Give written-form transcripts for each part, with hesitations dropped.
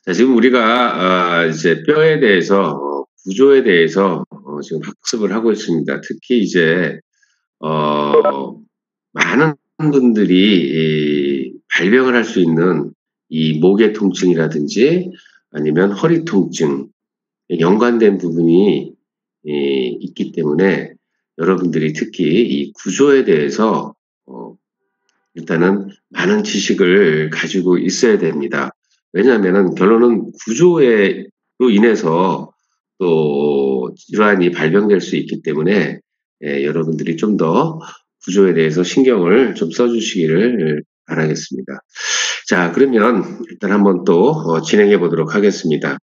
자, 지금 우리가 이제 뼈에 대해서 구조에 대해서 지금 학습을 하고 있습니다. 특히 이제 많은 분들이 발병을 할 수 있는 이 목의 통증이라든지 아니면 허리 통증 연관된 부분이 있기 때문에 여러분들이 특히 이 구조에 대해서 일단은 많은 지식을 가지고 있어야 됩니다. 왜냐하면은 결론은 구조로 인해서 또 질환이 발병될 수 있기 때문에 여러분들이 좀 더 구조에 대해서 신경을 좀 써주시기를 바라겠습니다. 자, 그러면 일단 한번 또 진행해 보도록 하겠습니다.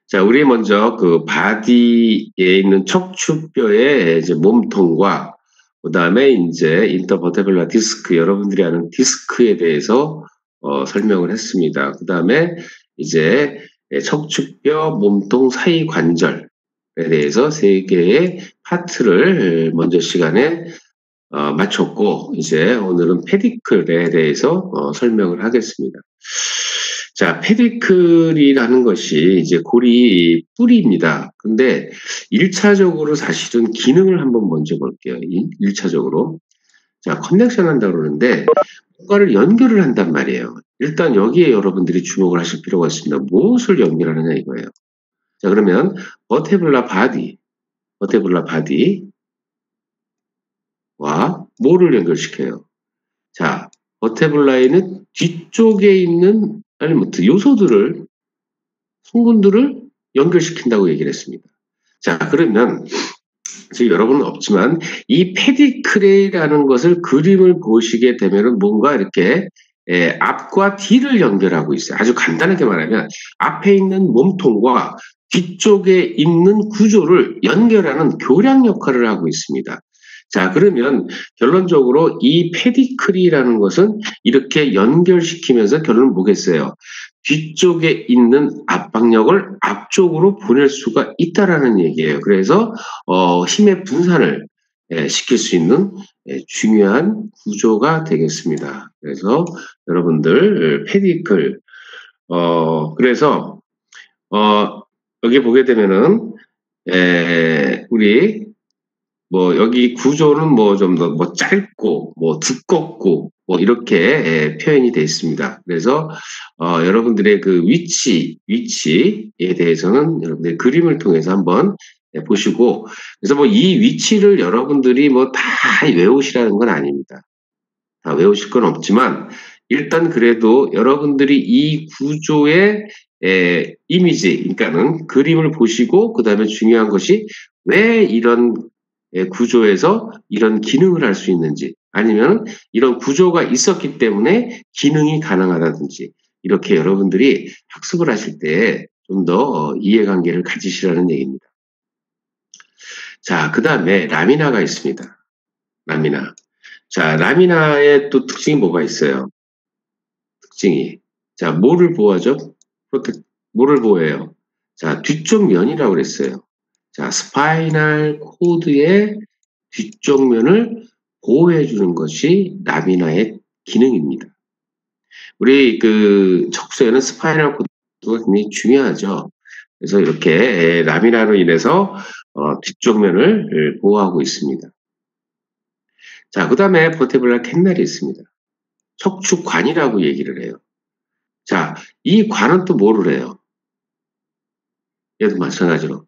자, 우리 먼저 그 바디에 있는 척추뼈의 이제 몸통과 그다음에 이제 인터버테블라 디스크, 여러분들이 아는 디스크에 대해서 설명을 했습니다. 그다음에 이제 척추뼈 몸통 사이 관절에 대해서 세 개의 파트를 먼저 시간에 마쳤고, 이제 오늘은 페디클에 대해서 설명을 하겠습니다. 자, 페디클이라는 것이 이제 고리 뿌리입니다. 근데 1차적으로 사실은 기능을 한번 먼저 볼게요. 1차적으로. 자, 커넥션 한다고 그러는데 뭔가를 연결을 한단 말이에요. 일단 여기에 여러분들이 주목을 하실 필요가 있습니다. 무엇을 연결하느냐 이거예요. 자, 그러면 버테블라 바디와 뭐를 연결시켜요? 자, 버테블라에는 뒤쪽에 있는 아니면 요소들을, 성분들을 연결시킨다고 얘기를 했습니다. 자, 그러면 지금 여러분은 없지만 이 페디클이라는 것을 그림을 보시게 되면은 뭔가 이렇게 앞과 뒤를 연결하고 있어요. 아주 간단하게 말하면 앞에 있는 몸통과 뒤쪽에 있는 구조를 연결하는 교량 역할을 하고 있습니다. 자, 그러면 결론적으로 이 페디클이라는 것은 이렇게 연결시키면서 결론은 뭐겠어요? 뒤쪽에 있는 압박력을 앞쪽으로 보낼 수가 있다라는 얘기예요. 그래서 힘의 분산을 시킬 수 있는 중요한 구조가 되겠습니다. 그래서 여러분들 페디클 그래서 여기 보게 되면은 우리 뭐 여기 구조는 뭐 좀 더 뭐 짧고 뭐 두껍고 뭐 이렇게 표현이 되어 있습니다. 그래서 여러분들의 그 위치에 대해서는 여러분들의 그림을 통해서 한번 보시고, 그래서 뭐 이 위치를 여러분들이 뭐 다 외우시라는 건 아닙니다. 다 외우실 건 없지만 일단 그래도 여러분들이 이 구조의 이미지, 그러니까는 그림을 보시고 그다음에 중요한 것이 왜 이런 구조에서 이런 기능을 할 수 있는지, 아니면 이런 구조가 있었기 때문에 기능이 가능하다든지, 이렇게 여러분들이 학습을 하실 때 좀 더 이해관계를 가지시라는 얘기입니다. 자, 그 다음에 라미나가 있습니다. 라미나. 자, 라미나의 또 특징이 뭐가 있어요? 특징이. 자, 뭐를 보호하죠? 뭐를 보호해요? 자, 뒤쪽 면이라고 그랬어요. 자, 스파이널 코드의 뒤쪽 면을 보호해 주는 것이 라미나의 기능입니다. 우리 그 척수에는 스파이널 코드가 굉장히 중요하죠. 그래서 이렇게 라미나로 인해서 뒤쪽 면을 보호하고 있습니다. 자, 그 다음에 버테블라 캔날이 있습니다. 척추관이라고 얘기를 해요. 자, 이 관은 또 뭐를 해요? 얘도 마찬가지로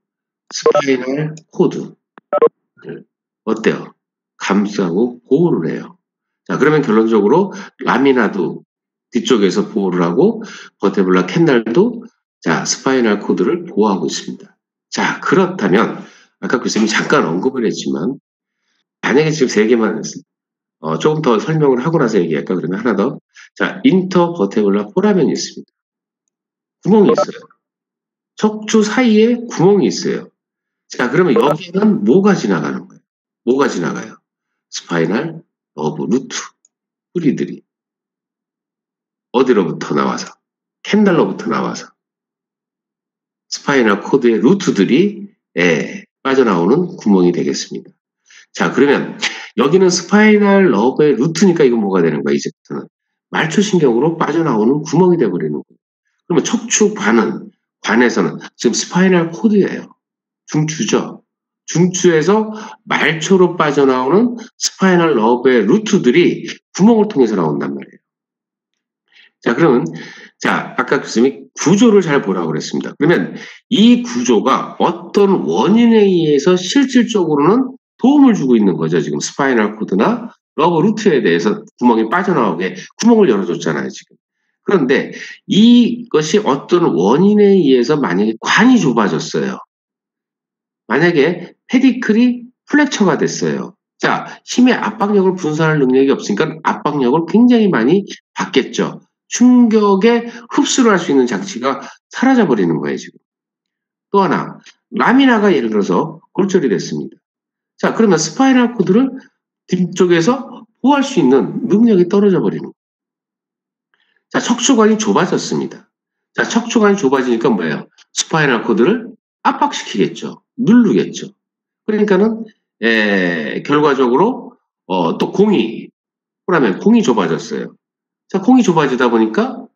스파이널 코드 어때요? 감싸고 보호를 해요. 자, 그러면 결론적으로 라미나도 뒤쪽에서 보호를 하고 버테블라 캔날도 자, 스파이널 코드를 보호하고 있습니다. 자, 그렇다면 아까 교수님이 잠깐 언급을 했지만 만약에 지금 세 개만 조금 더 설명을 하고 나서 얘기할까? 그러면 하나 더. 자, 인터버테블라 포라면이 있습니다. 구멍이 있어요. 척추 사이에 구멍이 있어요. 자, 그러면 여기는 뭐가 지나가는 거예요? 뭐가 지나가요? 스파이널 러브 루트 뿌리들이 어디로부터 나와서? 캔달로부터 나와서 스파이널 코드의 루트들이 빠져나오는 구멍이 되겠습니다. 자, 그러면 여기는 스파이널 러브의 루트니까 이건 뭐가 되는 거야? 이제부터는 말초신경으로 빠져나오는 구멍이 되어버리는 거예요. 그러면 관에서는 지금 스파이널 코드예요. 중추죠. 중추에서 말초로 빠져나오는 스파이널 러브의 루트들이 구멍을 통해서 나온단 말이에요. 자, 그러면 아까 교수님이 구조를 잘 보라고 그랬습니다. 그러면 이 구조가 어떤 원인에 의해서 실질적으로는 도움을 주고 있는 거죠. 지금 스파이널 코드나 러브 루트에 대해서 구멍이 빠져나오게 구멍을 열어줬잖아요, 지금. 그런데 이것이 어떤 원인에 의해서 만약에 관이 좁아졌어요. 만약에 페디클이 플렉처가 됐어요. 자, 힘의 압박력을 분산할 능력이 없으니까 압박력을 굉장히 많이 받겠죠. 충격에 흡수를 할 수 있는 장치가 사라져 버리는 거예요, 지금. 또 하나, 라미나가 예를 들어서 골절이 됐습니다. 자, 그러면 스파이널 코드를 뒤쪽에서 보호할 수 있는 능력이 떨어져 버리는 거예요. 자, 척추관이 좁아졌습니다. 자, 척추관이 좁아지니까 뭐예요? 스파이널 코드를 압박시키겠죠. 누르겠죠. 그러니까는 결과적으로 또 그러면 공이 좁아졌어요. 자, 공이 좁아지다 보니까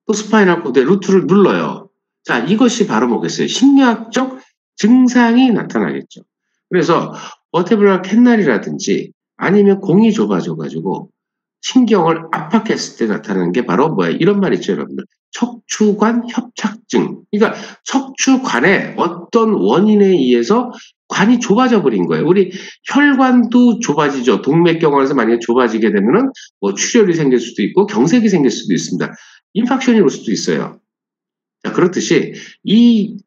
또 스파이널 코드의 루트를 눌러요. 자, 이것이 바로 뭐겠어요? 심리학적 증상이 나타나겠죠. 그래서 버테브랄 캔날이라든지 아니면 공이 좁아져가지고 신경을 압박했을 때 나타나는 게 바로 뭐예요? 이런 말 있죠, 여러분들. 척추관 협착증. 그러니까 척추관의 어떤 원인에 의해서 관이 좁아져 버린 거예요. 우리 혈관도 좁아지죠. 동맥경화에서 만약에 좁아지게 되면은 뭐 출혈이 생길 수도 있고 경색이 생길 수도 있습니다. 인팍션이 올 수도 있어요. 자, 그렇듯이 이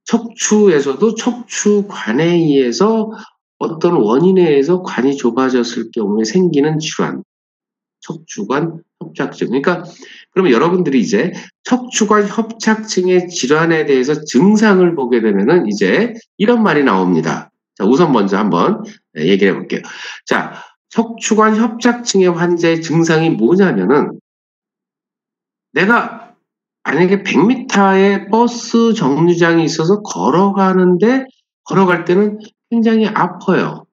척추에서도 척추관에 의해서 어떤 원인에 의해서 관이 좁아졌을 경우에 생기는 질환, 척추관 협착증. 그러니까 그러면 여러분들이 이제 척추관 협착증의 질환에 대해서 증상을 보게 되면은 이제 이런 말이 나옵니다. 자, 우선 먼저 한번 얘기를 해볼게요. 자, 척추관 협착증의 환자의 증상이 뭐냐면은 내가 만약에 100m의 버스 정류장이 있어서 걸어갈 때는 굉장히 아파요.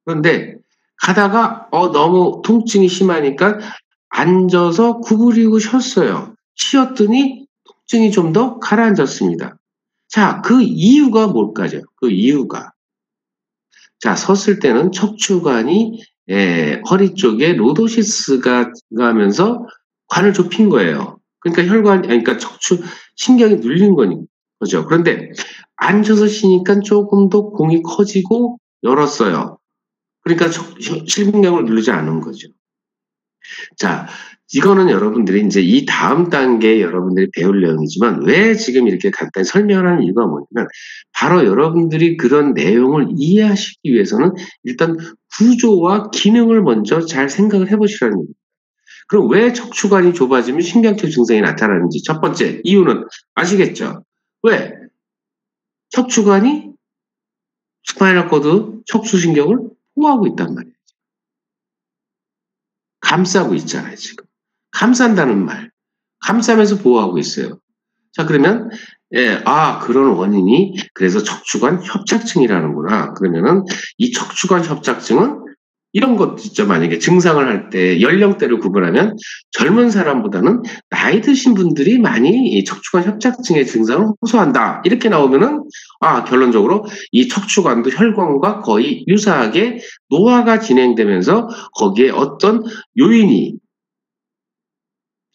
그런데 가다가 너무 통증이 심하니까 앉아서 구부리고 쉬었어요. 쉬었더니 통증이 좀 더 가라앉았습니다. 자, 그 이유가 뭘까요? 그 이유가. 자, 섰을 때는 척추관이 허리 쪽에 로도시스가 가면서 관을 좁힌 거예요. 그러니까 척추 신경이 눌린 거죠. 그런데 앉아서 쉬니까 조금 더 공이 커지고 열었어요. 그러니까 실근경을 누르지 않은 거죠. 자, 이거는 여러분들이 이제 이 다음 단계에 여러분들이 배울 내용이지만 왜 지금 이렇게 간단히 설명을 하는 이유가 뭐냐면 바로 여러분들이 그런 내용을 이해하시기 위해서는 일단 구조와 기능을 먼저 잘 생각을 해보시라는 겁니다. 그럼 왜 척추관이 좁아지면 신경체 증상이 나타나는지 첫 번째 이유는 아시겠죠? 왜? 척추관이 스파이널 코드 척추신경을 보호하고 있단 말이에요. 감싸고 있잖아요, 지금. 감싼다는 말. 감싸면서 보호하고 있어요. 자, 그러면 그런 원인이 그래서 척추관 협착증이라는구나. 그러면은 이 척추관 협착증은 이런 것 있죠. 만약에 증상을 할 때 연령대를 구분하면 젊은 사람보다는 나이 드신 분들이 많이 이 척추관 협착증의 증상을 호소한다. 이렇게 나오면은 결론적으로 이 척추관도 혈관과 거의 유사하게 노화가 진행되면서 거기에 어떤 요인이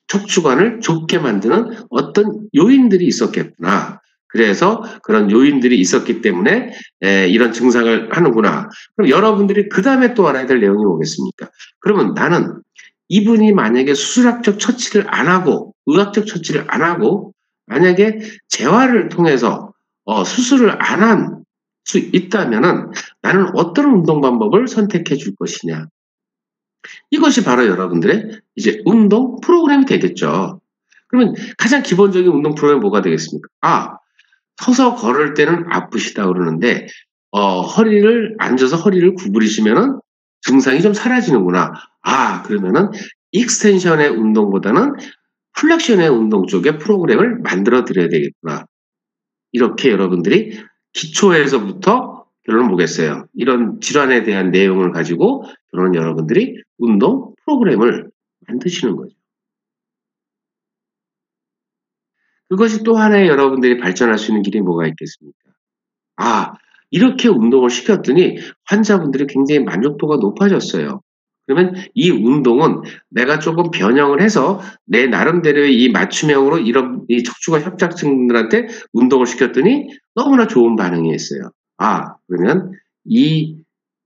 척추관을 좁게 만드는 어떤 요인들이 있었겠구나. 그래서 그런 요인들이 있었기 때문에 이런 증상을 하는구나. 그럼 여러분들이 그 다음에 또 알아야 될 내용이 뭐겠습니까? 그러면 나는 이분이 만약에 수술학적 처치를 안 하고 의학적 처치를 안 하고 만약에 재활을 통해서 수술을 안 한 수 있다면은 나는 어떤 운동 방법을 선택해 줄 것이냐. 이것이 바로 여러분들의 이제 운동 프로그램이 되겠죠. 그러면 가장 기본적인 운동 프로그램이 뭐가 되겠습니까? 서서 걸을 때는 아프시다 그러는데 앉아서 허리를 구부리시면은 증상이 좀 사라지는구나. 그러면은 익스텐션의 운동보다는 플렉션의 운동 쪽에 프로그램을 만들어 드려야 되겠구나. 이렇게 여러분들이 기초에서부터 결론은 뭐겠어요? 이런 질환에 대한 내용을 가지고 결론은 여러분들이 운동 프로그램을 만드시는 거죠. 그것이 또 하나의 여러분들이 발전할 수 있는 길이 뭐가 있겠습니까? 아, 이렇게 운동을 시켰더니 환자분들이 굉장히 만족도가 높아졌어요. 그러면 이 운동은 내가 조금 변형을 해서 내 나름대로의 이 맞춤형으로 이런 이 척추관 협착증들한테 운동을 시켰더니 너무나 좋은 반응이 있어요. 아, 그러면 이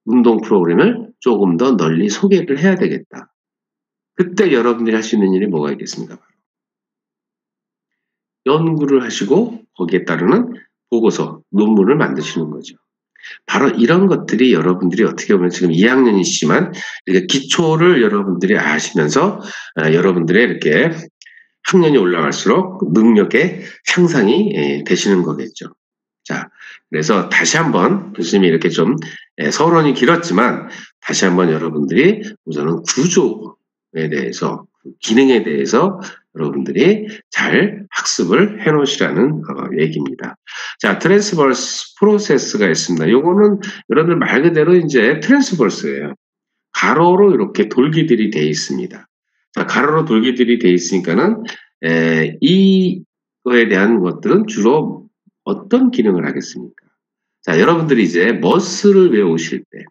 운동 프로그램을 조금 더 널리 소개를 해야 되겠다. 그때 여러분들이 할 수 있는 일이 뭐가 있겠습니까? 연구를 하시고 거기에 따르는 보고서, 논문을 만드시는 거죠. 바로 이런 것들이 여러분들이 어떻게 보면 지금 2학년이시지만 기초를 여러분들이 아시면서 여러분들의 이렇게 학년이 올라갈수록 능력의 향상이 되시는 거겠죠. 자, 그래서 다시 한번 교수님이 이렇게 좀 서론이 길었지만 다시 한번 여러분들이 우선은 구조에 대해서 기능에 대해서 여러분들이 잘 학습을 해 놓으시라는 얘기입니다. 자, 트랜스버스 프로세스가 있습니다. 요거는 여러분들 말 그대로 이제 트랜스버스예요. 가로로 이렇게 돌기들이 돼 있습니다. 자, 가로로 돌기들이 돼 있으니까는 이거에 대한 것들은 주로 어떤 기능을 하겠습니까? 자, 여러분들이 이제 머스를 외우실 때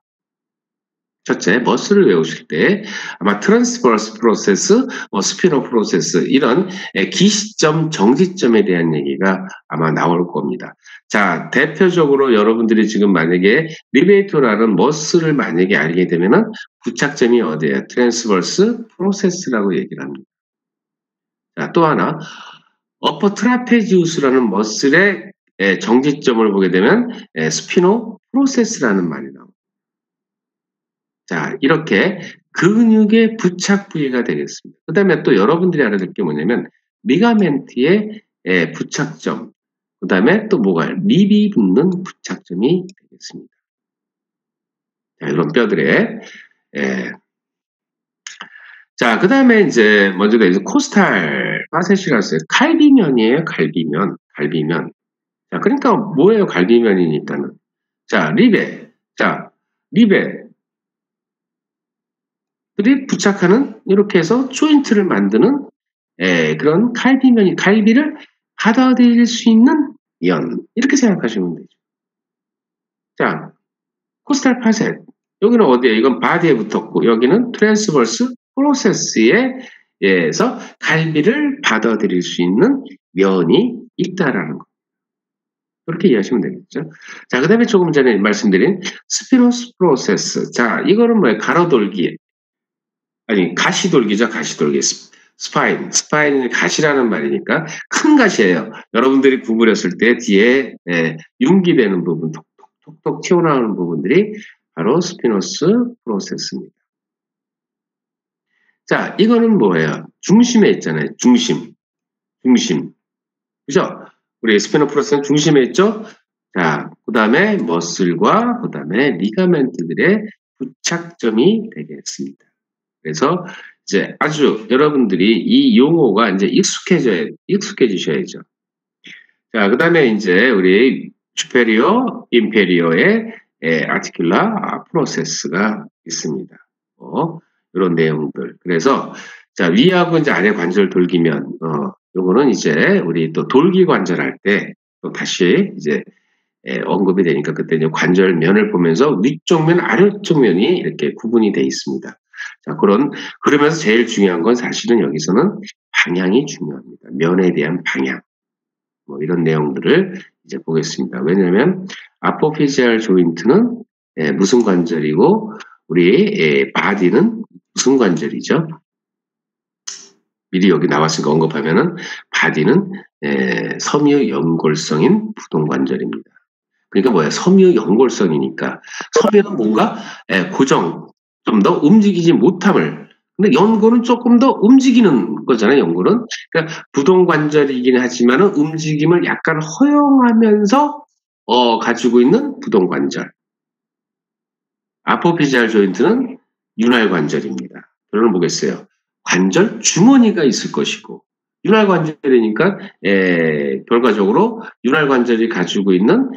첫째, 머스를 외우실 때 아마 트랜스버스 프로세스, 스피너 프로세스 이런 기시점, 정지점에 대한 얘기가 아마 나올 겁니다. 자, 대표적으로 여러분들이 지금 만약에 리베이터라는 머스를 만약에 알게 되면은 부착점이 어디예요? 트랜스버스 프로세스라고 얘기를 합니다. 자, 또 하나, 어퍼 트라페지우스라는 머슬의 정지점을 보게 되면 스피노 프로세스라는 말이 나옵니다. 자, 이렇게 근육의 부착 부위가 되겠습니다. 그 다음에 또 여러분들이 알아야 될 게 뭐냐면 리가멘트의 부착점, 그 다음에 또 뭐가 립이 붙는 부착점이 되겠습니다. 자, 이런 뼈들의 자, 그 다음에 이제 먼저가 이제 코스탈 파셋이라고 했어요. 갈비면이에요, 갈비면. 갈비면. 자, 그러니까 뭐예요, 갈비면이니까는. 자, 리베. 자, 리베. 들이 부착하는 이렇게 해서 조인트를 만드는 그런 갈비면이 갈비를 받아들일 수 있는 면 이렇게 생각하시면 되죠. 자, 코스탈 파셋 여기는 어디에 이건 바디에 붙었고 여기는 트랜스버스 프로세스에 서 갈비를 받아들일 수 있는 면이 있다라는 거. 그렇게 이해하시면 되겠죠. 자, 그 다음에 조금 전에 말씀드린 스피노스 프로세스. 자, 이거는 뭐예요? 가로돌기. 아니, 가시돌기죠, 가시돌기. 스파인이 가시라는 말이니까 큰 가시예요. 여러분들이 구부렸을 때 뒤에 융기되는 부분, 톡톡톡 튀어나오는 부분들이 바로 스피노스 프로세스입니다. 자, 이거는 뭐예요? 중심에 있잖아요. 중심. 그죠? 우리 스피노 프로세스는 중심에 있죠? 자, 그 다음에 머슬과 그 다음에 리가멘트들의 부착점이 되겠습니다. 그래서 이제 아주 여러분들이 이 용어가 이제 익숙해지셔야죠. 자, 그 다음에 이제 우리 슈페리어, 인페리어의 아티큘라 프로세스가 있습니다. 이런 내용들. 그래서 자, 위하고 이제 아래 관절 돌기면, 요거는 이제 우리 또 돌기 관절할 때 또 다시 이제 언급이 되니까 그때 이제 관절면을 보면서 위쪽 면, 아래쪽 면이 이렇게 구분이 되어 있습니다. 자, 그러면서 제일 중요한 건 사실은 여기서는 방향이 중요합니다. 면에 대한 방향. 뭐 이런 내용들을 이제 보겠습니다. 왜냐하면 아포피지알 조인트는 무슨 관절이고 우리 바디는 무슨 관절이죠? 미리 여기 나왔으니까 언급하면은 바디는 섬유 연골성인 부동관절입니다. 그러니까 뭐야? 섬유 연골성이니까 섬유는 뭔가 고정, 좀 더 움직이지 못함을. 근데 연골은 조금 더 움직이는 거잖아요. 연골은. 그러니까 부동관절이긴 하지만은 움직임을 약간 허용하면서 가지고 있는 부동관절. 아포피지알 조인트는 윤활관절입니다. 결론을 보겠어요. 관절 주머니가 있을 것이고 윤활관절이니까 결과적으로 윤활관절이 가지고 있는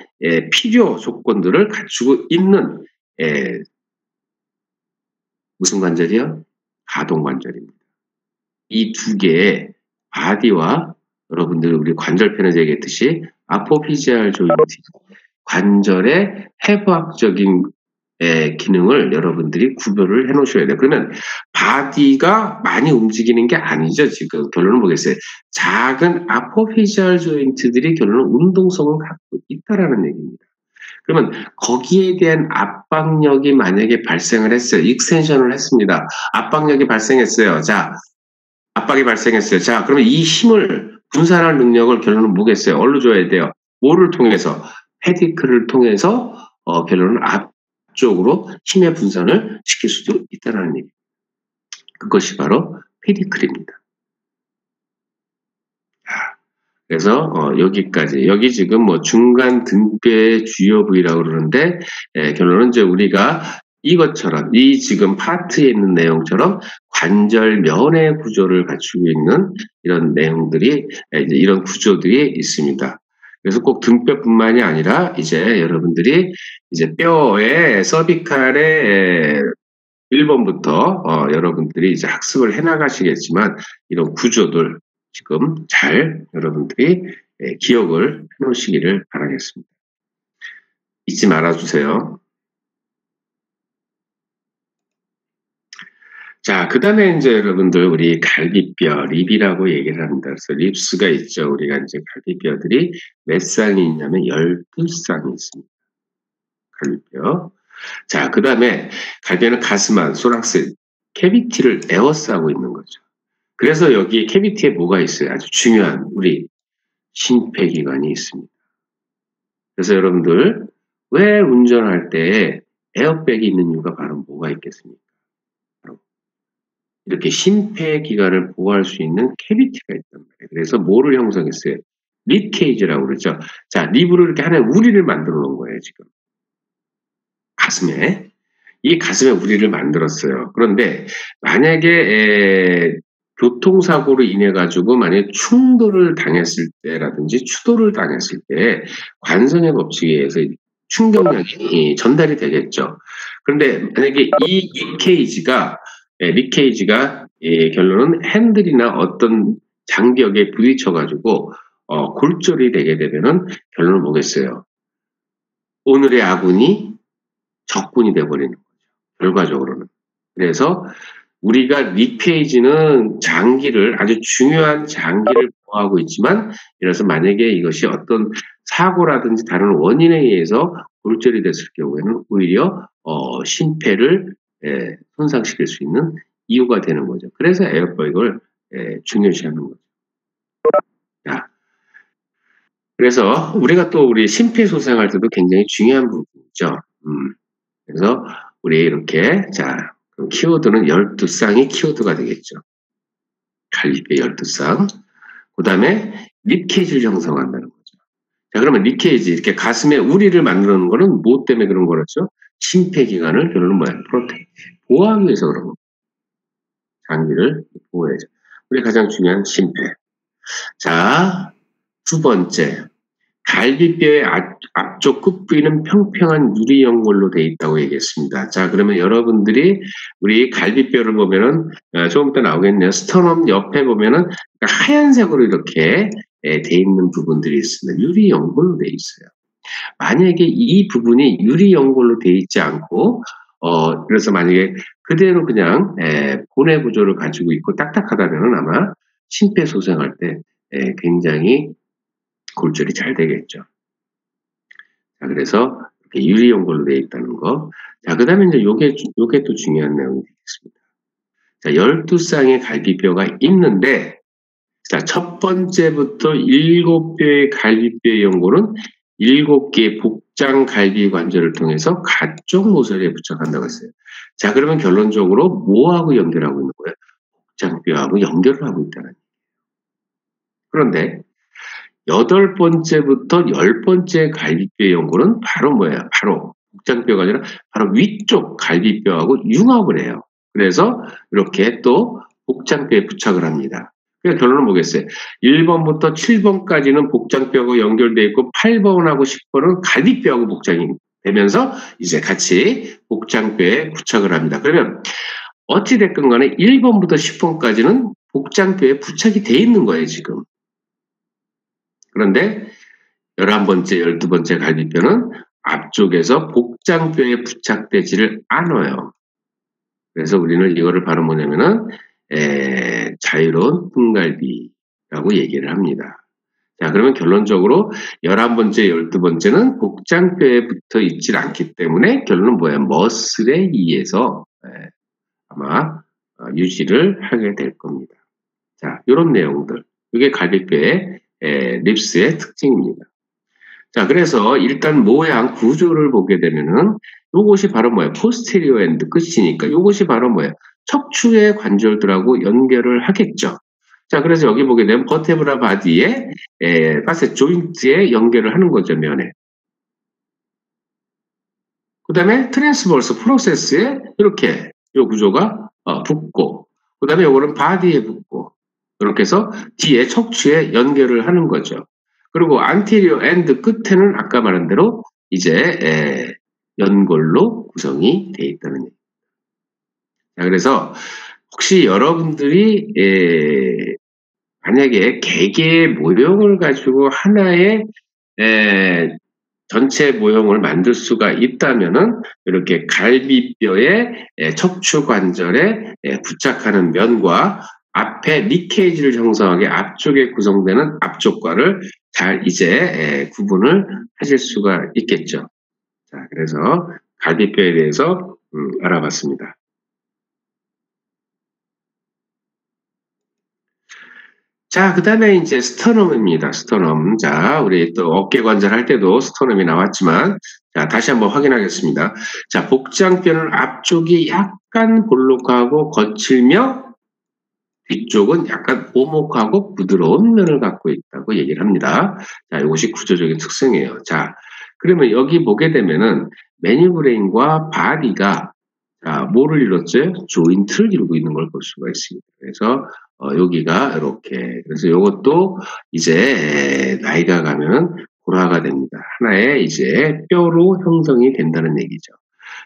필요 조건들을 갖추고 있는 무슨 관절이요? 가동관절입니다. 이 두 개의 바디와 여러분들 우리 관절편에서 얘기했듯이 아포피지알 조인트, 관절의 해부학적인 기능을 여러분들이 구별을 해 놓으셔야 돼요. 그러면 바디가 많이 움직이는 게 아니죠. 지금 결론은 뭐겠어요? 작은 아포피지알 조인트들이 결론은 운동성을 갖고 있다라는 얘기입니다. 그러면 거기에 대한 압박력이 만약에 발생을 했어요. 익스텐션을 했습니다. 압박력이 발생했어요. 자, 압박이 발생했어요. 자, 그러면 이 힘을 분산할 능력을 결론은 뭐겠어요? 어디로 줘야 돼요? 뭐를 통해서? 페디클을 통해서 결론은 앞쪽으로 힘의 분산을 시킬 수도 있다는 얘기. 그것이 바로 페디클입니다. 그래서 여기까지, 여기 지금 뭐 중간 등뼈의 주요 부위라고 그러는데 결론은 이제 우리가 이것처럼 이 지금 파트에 있는 내용처럼 관절면의 구조를 갖추고 있는 이런 내용들이 이제 이런 구조들이 있습니다. 그래서 꼭 등뼈뿐만이 아니라 이제 여러분들이 이제 뼈의 서비칼의 1번부터 여러분들이 이제 학습을 해 나가시겠지만 이런 구조들 지금 잘 여러분들이 기억을 해 놓으시기를 바라겠습니다. 잊지 말아주세요. 자, 그 다음에 이제 여러분들 우리 갈비뼈, 립이라고 얘기를 합니다. 그래서 립스가 있죠. 우리가 이제 갈비뼈들이 몇 쌍이 있냐면 12쌍이 있습니다. 갈비뼈. 자, 그 다음에 갈비뼈는 가스만, 소락스, 캐비티를 에워싸고 있는 거죠. 그래서 여기 캐비티에 뭐가 있어요? 아주 중요한 우리 심폐기관이 있습니다. 그래서 여러분들 왜 운전할 때 에어백이 있는 이유가 바로 뭐가 있겠습니까? 바로 이렇게 심폐기관을 보호할 수 있는 캐비티가 있단 말이에요. 그래서 뭐를 형성했어요? 립 케이지라고 그러죠. 자, 립으로 이렇게 하나의 우리를 만들어 놓은 거예요, 지금. 가슴에. 이 가슴에 우리를 만들었어요. 그런데 만약에 교통사고로 인해 가지고 만약에 충돌을 당했을 때라든지 추돌을 당했을 때 관성의 법칙에 의해서 충격력이 전달이 되겠죠. 그런데 만약에 이 립케이지가 결론은 핸들이나 어떤 장벽에 부딪혀 가지고 골절이 되게 되면은 결론은 뭐겠어요? 오늘의 아군이 적군이 돼버리는 거죠. 결과적으로는. 그래서 우리가 립페이지는 장기를 아주 중요한 장기를 보호하고 있지만 이래서 만약에 이것이 어떤 사고라든지 다른 원인에 의해서 골절이 됐을 경우에는 오히려 심폐를 손상시킬 수 있는 이유가 되는 거죠. 그래서 에어백을 중요시하는 거죠. 자, 그래서 우리가 또 우리 심폐소생할 때도 굉장히 중요한 부분이죠. 그래서 우리 이렇게 자 키워드는 12쌍이 키워드가 되겠죠. 갈비뼈 12쌍. 그 다음에 립케이지를 형성한다는 거죠. 자, 그러면 립케이지, 이렇게 가슴에 우리를 만드는 거는 뭐 때문에 그런 거였죠? 심폐기관을 결론은 뭐야? 보호하기 위해서 그런 거. 장기를 보호해야죠. 우리 가장 중요한 심폐. 자, 두 번째. 갈비뼈의 앞쪽 끝부위는 평평한 유리 연골로 되어 있다고 얘기했습니다. 자, 그러면 여러분들이 우리 갈비뼈를 보면은 조금 이따 나오겠네요. 스터넘 옆에 보면은 하얀색으로 이렇게 돼 있는 부분들이 있습니다. 유리 연골로 되어 있어요. 만약에 이 부분이 유리 연골로 되어 있지 않고 그래서 만약에 그대로 그냥 고뇌 구조를 가지고 있고 딱딱하다면은 아마 심폐소생할 때 굉장히 골절이 잘 되겠죠. 자, 그래서 이렇게 유리 연골로 되어 있다는 거. 자, 그 다음에 이제 요게 또 중요한 내용이 되겠습니다. 자, 12쌍의 갈비뼈가 있는데, 자, 첫 번째부터 7개의 갈비뼈의 연골은 7개의 복장 갈비 관절을 통해서 가쪽 모서리에 부착한다고 했어요. 자, 그러면 결론적으로 뭐하고 연결하고 있는 거예요? 복장뼈하고 연결을 하고 있다는 얘기예요. 그런데 8번째부터 10번째 갈비뼈의 연골은 바로 뭐예요? 바로 복장뼈가 아니라 바로 위쪽 갈비뼈하고 융합을 해요. 그래서 이렇게 또 복장뼈에 부착을 합니다. 그러니까 결론은 뭐겠어요? 1번부터 7번까지는 복장뼈하고 연결되어 있고 8번하고 10번은 갈비뼈하고 복장이 되면서 이제 같이 복장뼈에 부착을 합니다. 그러면 어찌됐건 간에 1번부터 10번까지는 복장뼈에 부착이 돼 있는 거예요, 지금. 그런데 11번째, 12번째 갈비뼈는 앞쪽에서 복장뼈에 부착되지를 않아요. 그래서 우리는 이거를 바로 뭐냐면은 자유로운 등갈비라고 얘기를 합니다. 자, 그러면 결론적으로 11번째, 12번째는 복장뼈에 붙어 있질 않기 때문에 결론은 뭐예요? 머슬에 의해서 아마 유지를 하게 될 겁니다. 자, 이런 내용들. 이게 갈비뼈의 립스의 특징입니다. 자, 그래서 일단 모양 구조를 보게 되면은 요것이 바로 뭐예요? 포스테리어 엔드 끝이니까 요것이 바로 뭐예요? 척추의 관절들하고 연결을 하겠죠. 자, 그래서 여기 보게 되면 버테브라 바디에 파셋 조인트에 연결을 하는 거죠, 면에. 그 다음에 트랜스버스 프로세스에 이렇게 요 구조가 붙고, 그 다음에 요거는 바디에 붙고, 이렇게 해서 뒤에 척추에 연결을 하는 거죠. 그리고 안티리어 엔드 끝에는 아까 말한 대로 이제 연골로 구성이 되어 있다는 얘기입니다. 자, 그래서 혹시 여러분들이 만약에 개개의 모형을 가지고 하나의 전체 모형을 만들 수가 있다면은 이렇게 갈비뼈의 척추 관절에 부착하는 면과 앞에 리케이지를 형성하게 앞쪽에 구성되는 앞쪽과를 잘 이제 구분을 하실 수가 있겠죠. 자, 그래서 갈비뼈에 대해서 알아봤습니다. 자, 그 다음에 이제 스터넘입니다. 스터넘. 자, 우리 또 어깨 관절 할 때도 스터넘이 나왔지만, 자, 다시 한번 확인하겠습니다. 자, 복장뼈는 앞쪽이 약간 볼록하고 거칠며, 뒤쪽은 약간 오목하고 부드러운 면을 갖고 있다고 얘기를 합니다. 자, 이것이 구조적인 특성이에요. 자, 그러면 여기 보게 되면은 매뉴브레인과 바디가 뭐를 이뤘죠? 조인트를 이루고 있는 걸 볼 수가 있습니다. 그래서 여기가 이렇게, 그래서 이것도 이제 나이가 가면 고라가 됩니다. 하나의 이제 뼈로 형성이 된다는 얘기죠.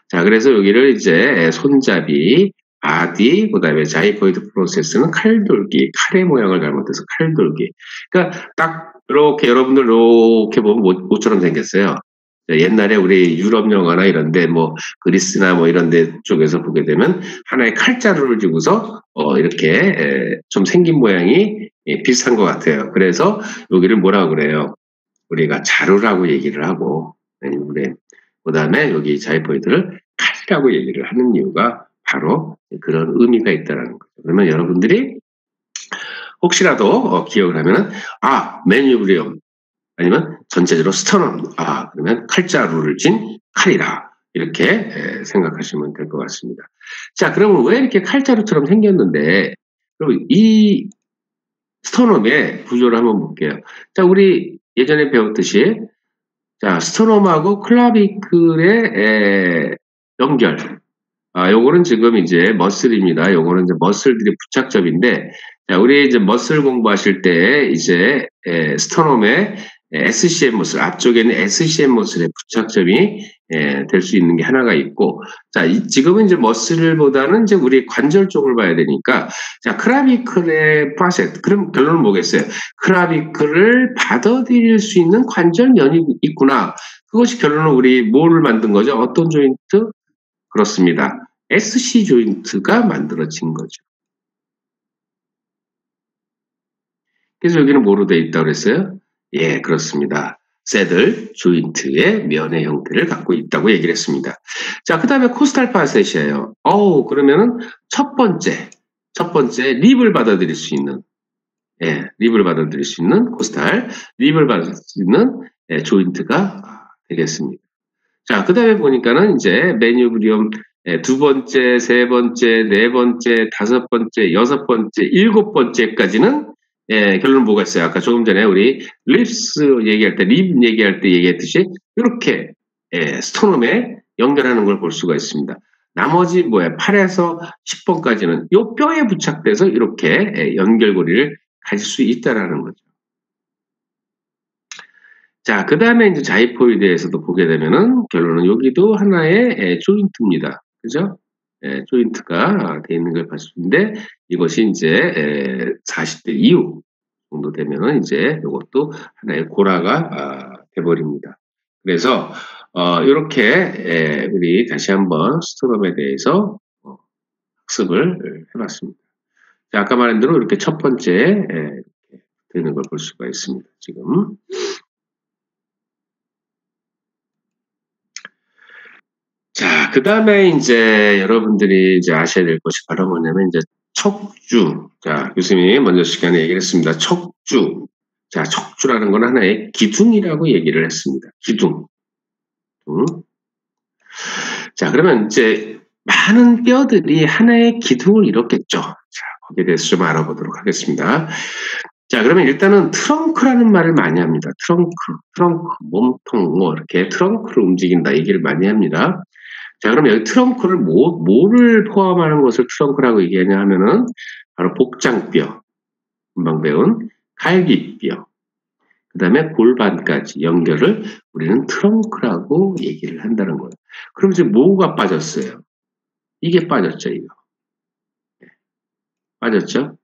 자, 그래서 여기를 이제 손잡이, 바디, 그 다음에 자이포이드 프로세스는 칼돌기, 칼의 모양을 잘못해서 칼돌기. 그러니까 딱 이렇게 여러분들 이렇게 보면 모처럼 생겼어요. 옛날에 우리 유럽 영화나 이런데 뭐 그리스나 뭐 이런데 쪽에서 보게 되면 하나의 칼자루를 쥐고서 이렇게 좀 생긴 모양이 비슷한 것 같아요. 그래서 여기를 뭐라고 그래요? 우리가 자루라고 얘기를 하고, 그 다음에 여기 자이포이드를 칼이라고 얘기를 하는 이유가 바로 그런 의미가 있다는 거죠. 그러면 여러분들이 혹시라도 기억을 하면은 매뉴브리엄 아니면 전체적으로 스터넘, 그러면 칼자루를 쥔 칼이라 이렇게 생각하시면 될 것 같습니다. 자, 그러면 왜 이렇게 칼자루처럼 생겼는데, 그럼 이 스터넘의 구조를 한번 볼게요. 자, 우리 예전에 배웠듯이, 자, 스터넘하고 클라비클의 연결. 요거는 지금 이제 머슬입니다. 요거는 이제 머슬들의 부착점인데, 자, 우리 이제 머슬 공부하실 때 이제 스터넘의 SCM 머슬, 앞쪽에 있는 SCM 머슬의 부착점이 될 수 있는 게 하나가 있고, 자, 지금은 이제 머슬보다는 이제 우리 관절 쪽을 봐야 되니까, 자, 클라비클의 파셋. 그럼 결론은 뭐겠어요? 클라비클을 받아들일 수 있는 관절면이 있구나. 그것이 결론은 우리 뭐를 만든 거죠? 어떤 조인트? 그렇습니다. SC 조인트가 만들어진 거죠. 그래서 여기는 뭐로 되어 있다고 그랬어요? 예, 그렇습니다. 새들 조인트의 면의 형태를 갖고 있다고 얘기를 했습니다. 자, 그 다음에 코스탈 파셋이에요. 그러면은 첫 번째 립을 받아들일 수 있는, 립을 받아들일 수 있는 코스탈, 립을 받아들일 수 있는 조인트가 되겠습니다. 자, 그 다음에 보니까는 이제 매뉴브리엄 두 번째, 세 번째, 네 번째, 다섯 번째, 여섯 번째, 일곱 번째까지는 결론은 뭐가 있어요? 아까 조금 전에 우리 립스 얘기할 때, 립 얘기할 때 얘기했듯이 이렇게 스토넘에 연결하는 걸 볼 수가 있습니다. 나머지 8에서 10번까지는 요 뼈에 부착돼서 이렇게 연결고리를 가질 수 있다라는 거죠. 자, 그 다음에 이제 자이포이드에서도 보게 되면은 결론은 여기도 하나의 조인트입니다. 그죠? 조인트가 되어 있는 걸 봤을 텐데 이것이 이제 40대 이후 정도 되면은 이제 요것도 하나의 고라가 돼버립니다. 그래서 요렇게 우리 다시 한번 스트롬에 대해서 학습을 해봤습니다. 자, 아까 말한 대로 이렇게 첫 번째 이렇게 되는 걸 볼 수가 있습니다. 지금. 자, 그 다음에 이제 여러분들이 이제 아셔야 될 것이 바로 뭐냐면 이제 척주. 자, 교수님이 먼저 시간에 얘기를 했습니다. 척주. 자, 척주라는 건 하나의 기둥이라고 얘기를 했습니다. 기둥. 자, 그러면 이제 많은 뼈들이 하나의 기둥을 이뤘겠죠. 자, 거기에 대해서 좀 알아보도록 하겠습니다. 자, 그러면 일단은 트렁크라는 말을 많이 합니다. 트렁크, 몸통, 뭐, 이렇게 트렁크를 움직인다, 얘기를 많이 합니다. 자, 그러면 여기 트렁크를 뭐를 포함하는 것을 트렁크라고 얘기하냐 하면은, 바로 복장뼈, 금방 배운 갈비뼈, 그 다음에 골반까지 연결을 우리는 트렁크라고 얘기를 한다는 거예요. 그럼 이제 뭐가 빠졌어요? 이게 빠졌죠, 이거. 빠졌죠?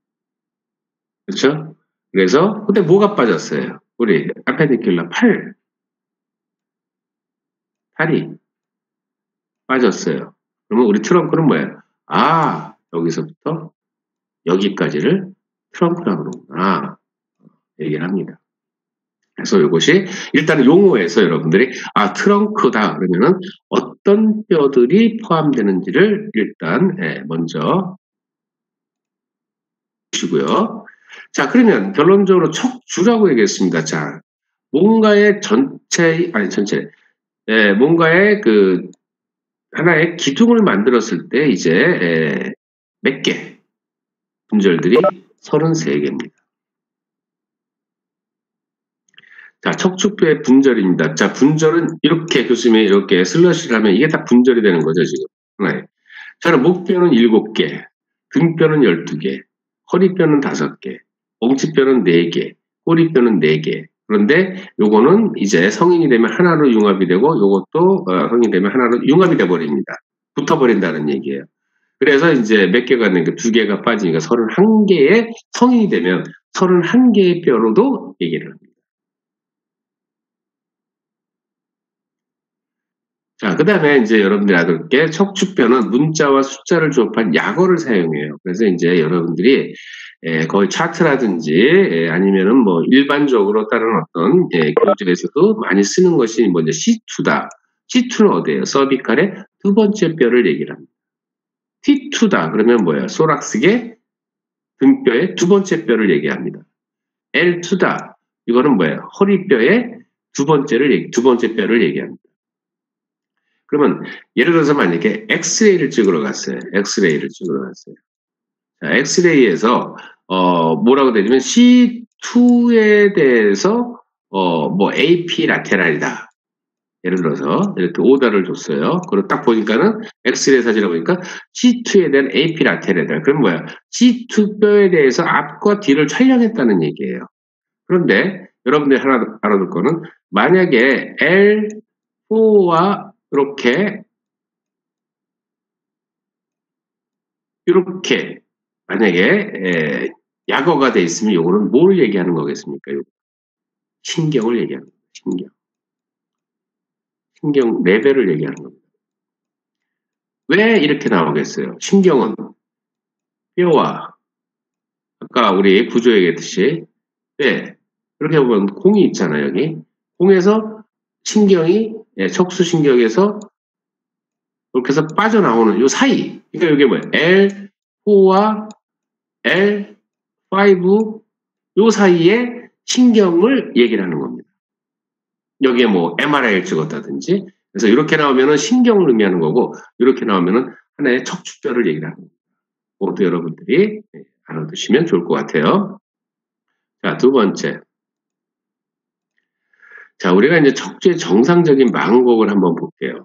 그렇죠? 그래서 근데 뭐가 빠졌어요? 우리 아펜디큘러 팔이 빠졌어요. 그러면 우리 트렁크는 뭐예요? 아, 여기서부터 여기까지를 트렁크라고 그러구나 얘기를 합니다. 그래서 이것이 일단 용어에서 여러분들이 트렁크다 그러면은 어떤 뼈들이 포함되는지를 일단 먼저 보시고요. 자, 그러면 결론적으로 척주라고 얘기했습니다. 자, 뭔가의 뭔가의 그 하나의 기둥을 만들었을 때 이제 몇 개? 분절들이 33개입니다. 자, 척추뼈의 분절입니다. 자, 분절은 이렇게 교수님이 이렇게 슬러시를 하면 이게 다 분절이 되는 거죠, 지금. 네. 저는 목뼈는 7개, 등뼈는 12개, 허리뼈는 5개, 엉치뼈는 4개, 꼬리뼈는 4개. 그런데 요거는 이제 성인이 되면 하나로 융합이 되고 요것도 성인이 되면 하나로 융합이 돼 버립니다. 붙어버린다는 얘기예요. 그래서 이제 몇 개가 있는 게 2개가 빠지니까 31개의 성인이 되면 31개의 뼈로도 얘기를 합니다. 자, 그 다음에 이제 여러분들이 알아둘 게 척추뼈는 문자와 숫자를 조합한 약어를 사용해요. 그래서 이제 여러분들이 거의 차트라든지 아니면은 뭐 일반적으로 다른 어떤 교재에서도 많이 쓰는 것이 먼저 C2다. C2는 어디예요? 서비칼의 두 번째 뼈를 얘기를 합니다. T2다. 그러면 뭐예요? 소락스계 등뼈의 두 번째 뼈를 얘기합니다. L2다. 이거는 뭐예요? 허리뼈의 두 번째 뼈를 얘기합니다. 그러면 예를 들어서 만약에 엑스레이를 찍으러 갔어요. 자, 엑스레이에서 뭐라고 되냐면 C2에 대해서 뭐 AP 라테랄이다. 예를 들어서 이렇게 오더를 줬어요. 그리고 딱 보니까는 엑스레이 사진을 보니까 C2에 대한 AP 라테랄이다. 그럼 뭐야? C2 뼈에 대해서 앞과 뒤를 촬영했다는 얘기예요. 그런데 여러분들이 하나 알아둘 거는 만약에 L4와 이렇게 만약에 약어가 돼 있으면 요거는 뭘 얘기하는 거겠습니까? 신경을 얘기하는 거예요. 신경 레벨을 얘기하는 겁니다. 왜 이렇게 나오겠어요? 신경은 뼈와 아까 우리 구조 얘기했듯이 이렇게 보면 공이 있잖아요. 여기 공에서 신경이 척수신경에서 이렇게 해서 빠져나오는 요 사이. 그러니까 이게 뭐예요? L4와 L5 요 사이에 신경을 얘기를 하는 겁니다. 여기에 뭐 MRI를 찍었다든지 그래서 이렇게 나오면은 신경을 의미하는 거고 이렇게 나오면은 하나의 척추뼈를 얘기를 하는 겁니다. 모두 여러분들이 알아두시면 좋을 것 같아요. 자, 두 번째. 자, 우리가 이제 척추의 정상적인 망곡을 한번 볼게요.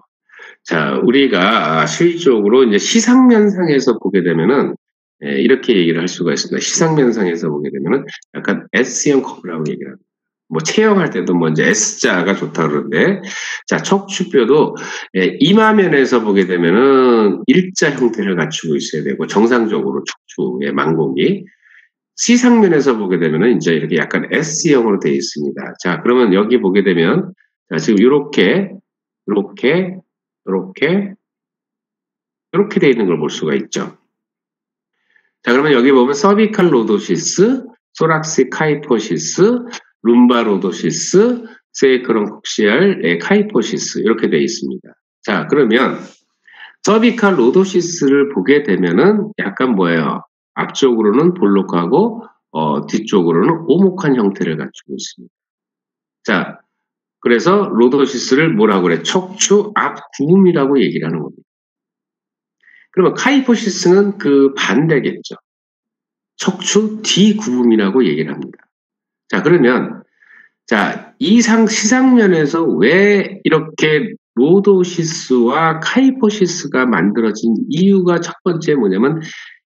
자, 우리가 실질적으로 이제 시상면상에서 보게 되면은 이렇게 얘기를 할 수가 있습니다. 시상면상에서 보게 되면은 약간 S형 커브라고 얘기를 합니다. 뭐 체형할 때도 뭐 이제 S자가 좋다 그러는데 자, 척추뼈도 이마면에서 보게 되면은 일자 형태를 갖추고 있어야 되고 정상적으로 척추의 망곡이 C상면에서 보게 되면은 이제 이렇게 약간 S형으로 되어 있습니다. 자, 그러면 여기 보게 되면, 자, 지금 요렇게 되어 있는 걸 볼 수가 있죠. 자, 그러면 여기 보면 서비칼 로도시스, 소락식 카이포시스, 룸바 로도시스, 세이크롬 콕시알 카이포시스 이렇게 되어 있습니다. 자, 그러면 서비칼 로도시스를 보게 되면은 약간 뭐예요? 앞쪽으로는 볼록하고 뒤쪽으로는 오목한 형태를 갖추고 있습니다. 자, 그래서 로도시스를 뭐라고 그래? 척추 앞 구음이라고 얘기를 하는 겁니다. 그러면 카이포시스는 그 반대겠죠. 척추 뒤 구음이라고 얘기를 합니다. 자, 그러면 자, 시상면에서 왜 이렇게 로도시스와 카이포시스가 만들어진 이유가 첫 번째 뭐냐면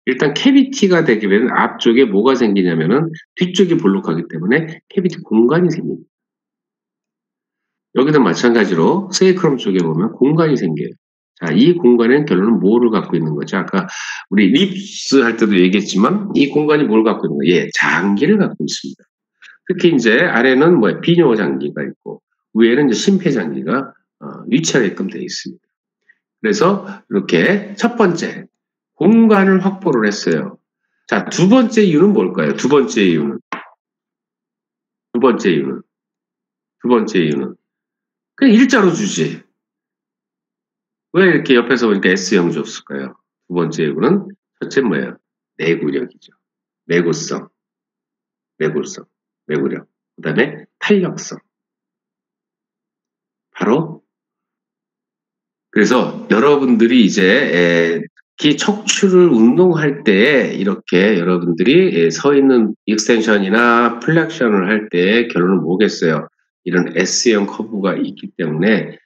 일단 캐비티가 되게 되면 앞쪽에 뭐가 생기냐면은 뒤쪽이 볼록하기 때문에 캐비티 공간이 생깁니다. 여기도 마찬가지로 세이크롬 쪽에 보면 공간이 생겨요. 자, 이 공간에는 결론은 뭐를 갖고 있는 거죠? 아까 우리 립스 할 때도 얘기했지만 이 공간이 뭘 갖고 있는 거예요? 예, 장기를 갖고 있습니다. 특히 이제 아래는 뭐 비뇨 장기가 있고 위에는 이제 심폐장기가 위치하게끔 되어 있습니다. 그래서 이렇게 첫 번째 공간을 확보를 했어요. 자, 두 번째 이유는 뭘까요? 두 번째 이유는 그냥 일자로 주지. 왜 이렇게 옆에서 보니까 S형 줬을까요? 두 번째 이유는 첫째 뭐예요? 내구력이죠. 내구성. 내구력. 그 다음에 탄력성. 바로 그래서 여러분들이 이제 특히 척추를 운동할 때 이렇게 여러분들이 서 있는 익스텐션이나 플렉션을 할 때 결론은 뭐겠어요? 이런 S형 커브가 있기 때문에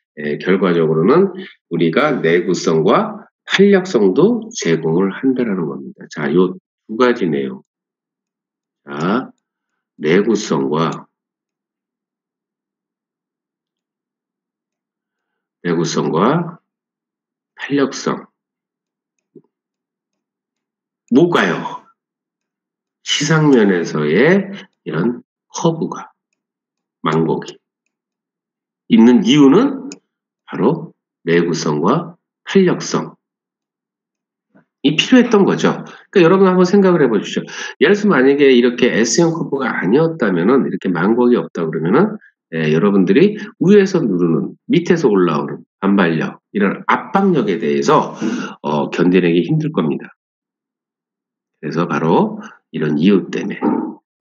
결과적으로는 우리가 내구성과 탄력성도 제공을 한다라는 겁니다. 자, 요 두 가지 내용. 자, 내구성과 탄력성. 뭐가요? 시상면에서의 이런 커브가, 망곡이 있는 이유는 바로 내구성과 탄력성이 필요했던 거죠. 그러니까 여러분 한번 생각을 해보십시오. 예를 들어서 만약에 이렇게 S형 커브가 아니었다면은 이렇게 망곡이 없다 그러면은 여러분들이 위에서 누르는 밑에서 올라오는 반발력 이런 압박력에 대해서 견뎌내기 힘들 겁니다. 그래서 바로 이런 이유 때문에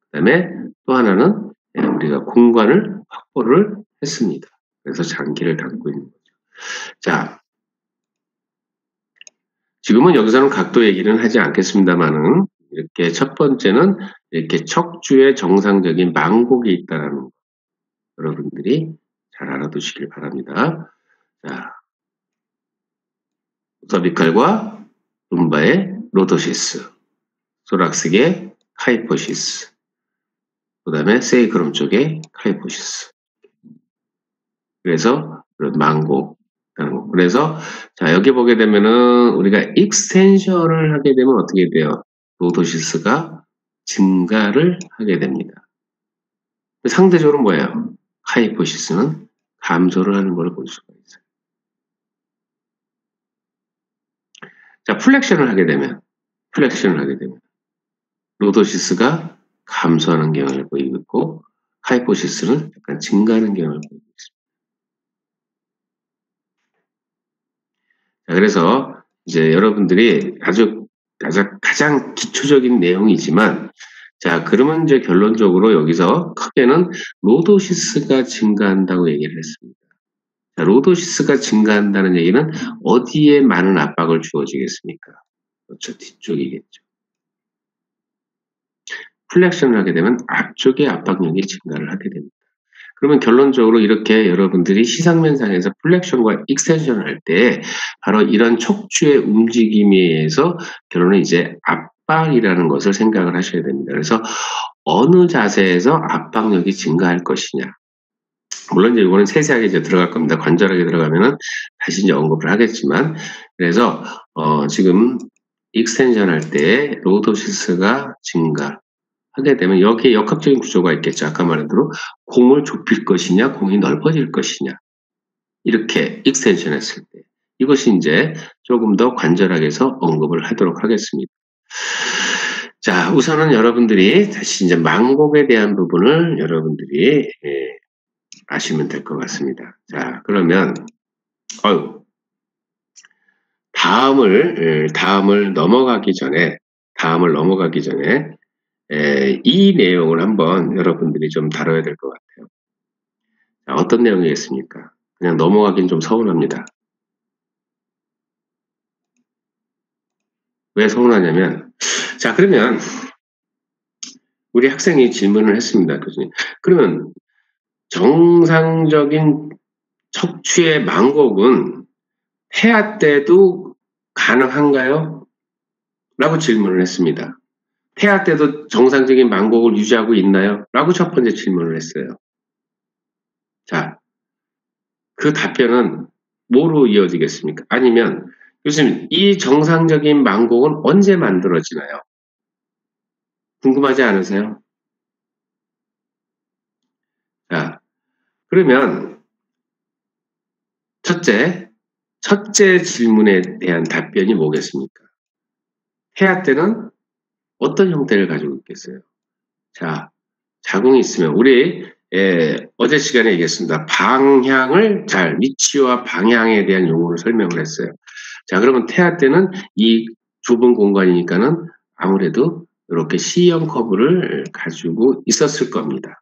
그다음에 또 하나는 우리가 공간을 확보를 했습니다. 그래서 장기를 담고 있는 거죠. 자, 지금은 여기서는 각도 얘기는 하지 않겠습니다만은 이렇게 첫 번째는 이렇게 척추의 정상적인 망곡이 있다는 거 여러분들이 잘 알아두시길 바랍니다. 자, 서비칼과 룸바의 로도시스, 소락스의 카이포시스, 그 다음에 세이크롬 쪽의 카이포시스. 그래서 망곡. 그래서 자 여기 보게 되면은 우리가 익스텐션을 하게 되면 어떻게 돼요? 로도시스가 증가를 하게 됩니다. 상대적으로 뭐예요? 카이포시스는 감소를 하는 걸 볼 수가 있어요. 자, 플렉션을 하게 되면 로도시스가 감소하는 경향을 보이고 있고 카이포시스는 약간 증가하는 경향을 보이고 있습니다. 자, 그래서 이제 여러분들이 가장 기초적인 내용이지만 자, 그러면 이제 결론적으로 여기서 크게는 로도시스가 증가한다고 얘기를 했습니다. 자, 로도시스가 증가한다는 얘기는 어디에 많은 압박을 주어지겠습니까? 그렇죠. 뒤쪽이겠죠. 플렉션을 하게 되면 앞쪽에 압박력이 증가를 하게 됩니다. 그러면 결론적으로 이렇게 여러분들이 시상면상에서 플렉션과 익스텐션을 할 때 바로 이런 척추의 움직임에 의해서 결론은 이제 압박이라는 것을 생각을 하셔야 됩니다. 그래서 어느 자세에서 압박력이 증가할 것이냐. 물론 이제 이거는 세세하게 이제 들어갈 겁니다. 관절하게 들어가면은 다시 이제 언급을 하겠지만, 그래서 지금 익스텐션 할 때 로도시스가 증가, 하게 되면 여기에 역학적인 구조가 있겠죠. 아까 말한 대로 공을 좁힐 것이냐, 공이 넓어질 것이냐. 이렇게 익스텐션 했을 때. 이것이 이제 조금 더 간절하게 해서 언급을 하도록 하겠습니다. 자, 우선은 여러분들이 다시 이제 망곡에 대한 부분을 여러분들이 아시면 될 것 같습니다. 자, 그러면 다음을 넘어가기 전에 이 내용을 한번 여러분들이 좀 다뤄야 될 것 같아요. 자, 어떤 내용이겠습니까? 그냥 넘어가긴 좀 서운합니다. 왜 서운하냐면, 자, 그러면 우리 학생이 질문을 했습니다. 교수님. 그러면 정상적인 척추의 망곡은 폐하 때도 가능한가요? 라고 질문을 했습니다. 폐하 때도 정상적인 망곡을 유지하고 있나요? 라고 첫 번째 질문을 했어요. 자, 그 답변은 뭐로 이어지겠습니까? 아니면 교수님, 이 정상적인 망곡은 언제 만들어지나요? 궁금하지 않으세요? 자, 그러면 첫째 질문에 대한 답변이 뭐겠습니까? 폐하 때는 어떤 형태를 가지고 있겠어요? 자, 자궁이 있으면 우리 어제 시간에 얘기했습니다. 위치와 방향에 대한 용어를 설명을 했어요. 자, 그러면 태아 때는 이 좁은 공간이니까는 아무래도 이렇게 C형 커브를 가지고 있었을 겁니다.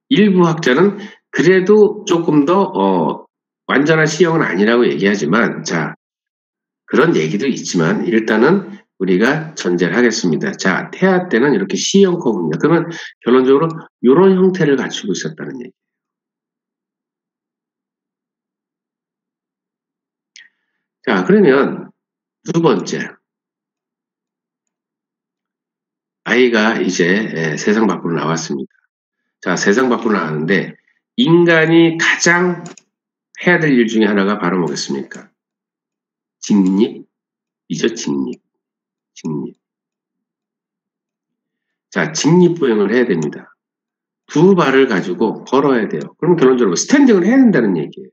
일부 학자는 그래도 조금 더 완전한 C형은 아니라고 얘기하지만, 자, 그런 얘기도 있지만 일단은 우리가 전제를 하겠습니다. 자, 태아 때는 이렇게 C형 커브입니다. 그러면 결론적으로 이런 형태를 갖추고 있었다는 얘기예요. 자, 그러면 두 번째, 아이가 이제 세상 밖으로 나왔습니다. 자, 세상 밖으로 나왔는데 인간이 가장 해야 될 일 중에 하나가 바로 뭐겠습니까? 직립이죠, 직립. 자, 직립보행을 해야 됩니다. 두 발을 가지고 걸어야 돼요. 그럼 결론적으로 스탠딩을 해야 된다는 얘기예요.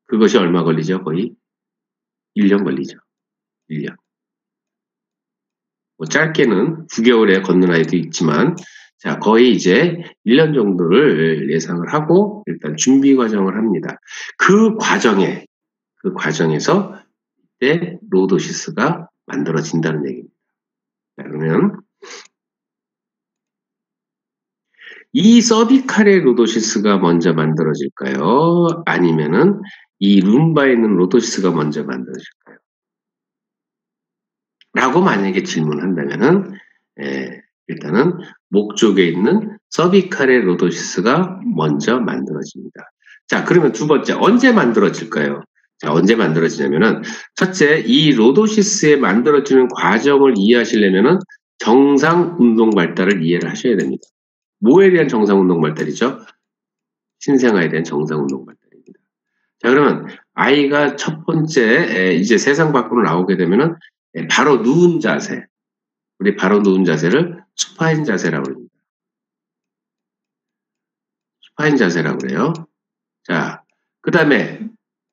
그것이 얼마 걸리죠? 거의 1년 걸리죠. 1년. 뭐 짧게는 9개월에 걷는 아이도 있지만, 자, 거의 이제 1년 정도를 예상을 하고 일단 준비 과정을 합니다. 그 과정에서 이때 로도시스가 만들어진다는 얘기입니다. 자, 그러면 이 서비칼의 로도시스가 먼저 만들어질까요? 아니면은 이 룸바에 있는 로도시스가 먼저 만들어질까요? 라고 만약에 질문한다면은 일단은 목 쪽에 있는 서비칼의 로도시스가 먼저 만들어집니다. 자, 그러면 두 번째, 언제 만들어질까요? 자, 언제 만들어지냐면은 첫째, 이 로도시스에 만들어지는 과정을 이해하시려면은 정상 운동 발달을 이해를 하셔야 됩니다. 뭐에 대한 정상 운동 발달이죠? 신생아에 대한 정상 운동 발달입니다. 자, 그러면 아이가 첫 번째 이제 세상 밖으로 나오게 되면은 바로 누운 자세, 우리 바로 누운 자세를 수파인 자세라고 합니다. 수파인 자세라고 그래요. 자, 그 다음에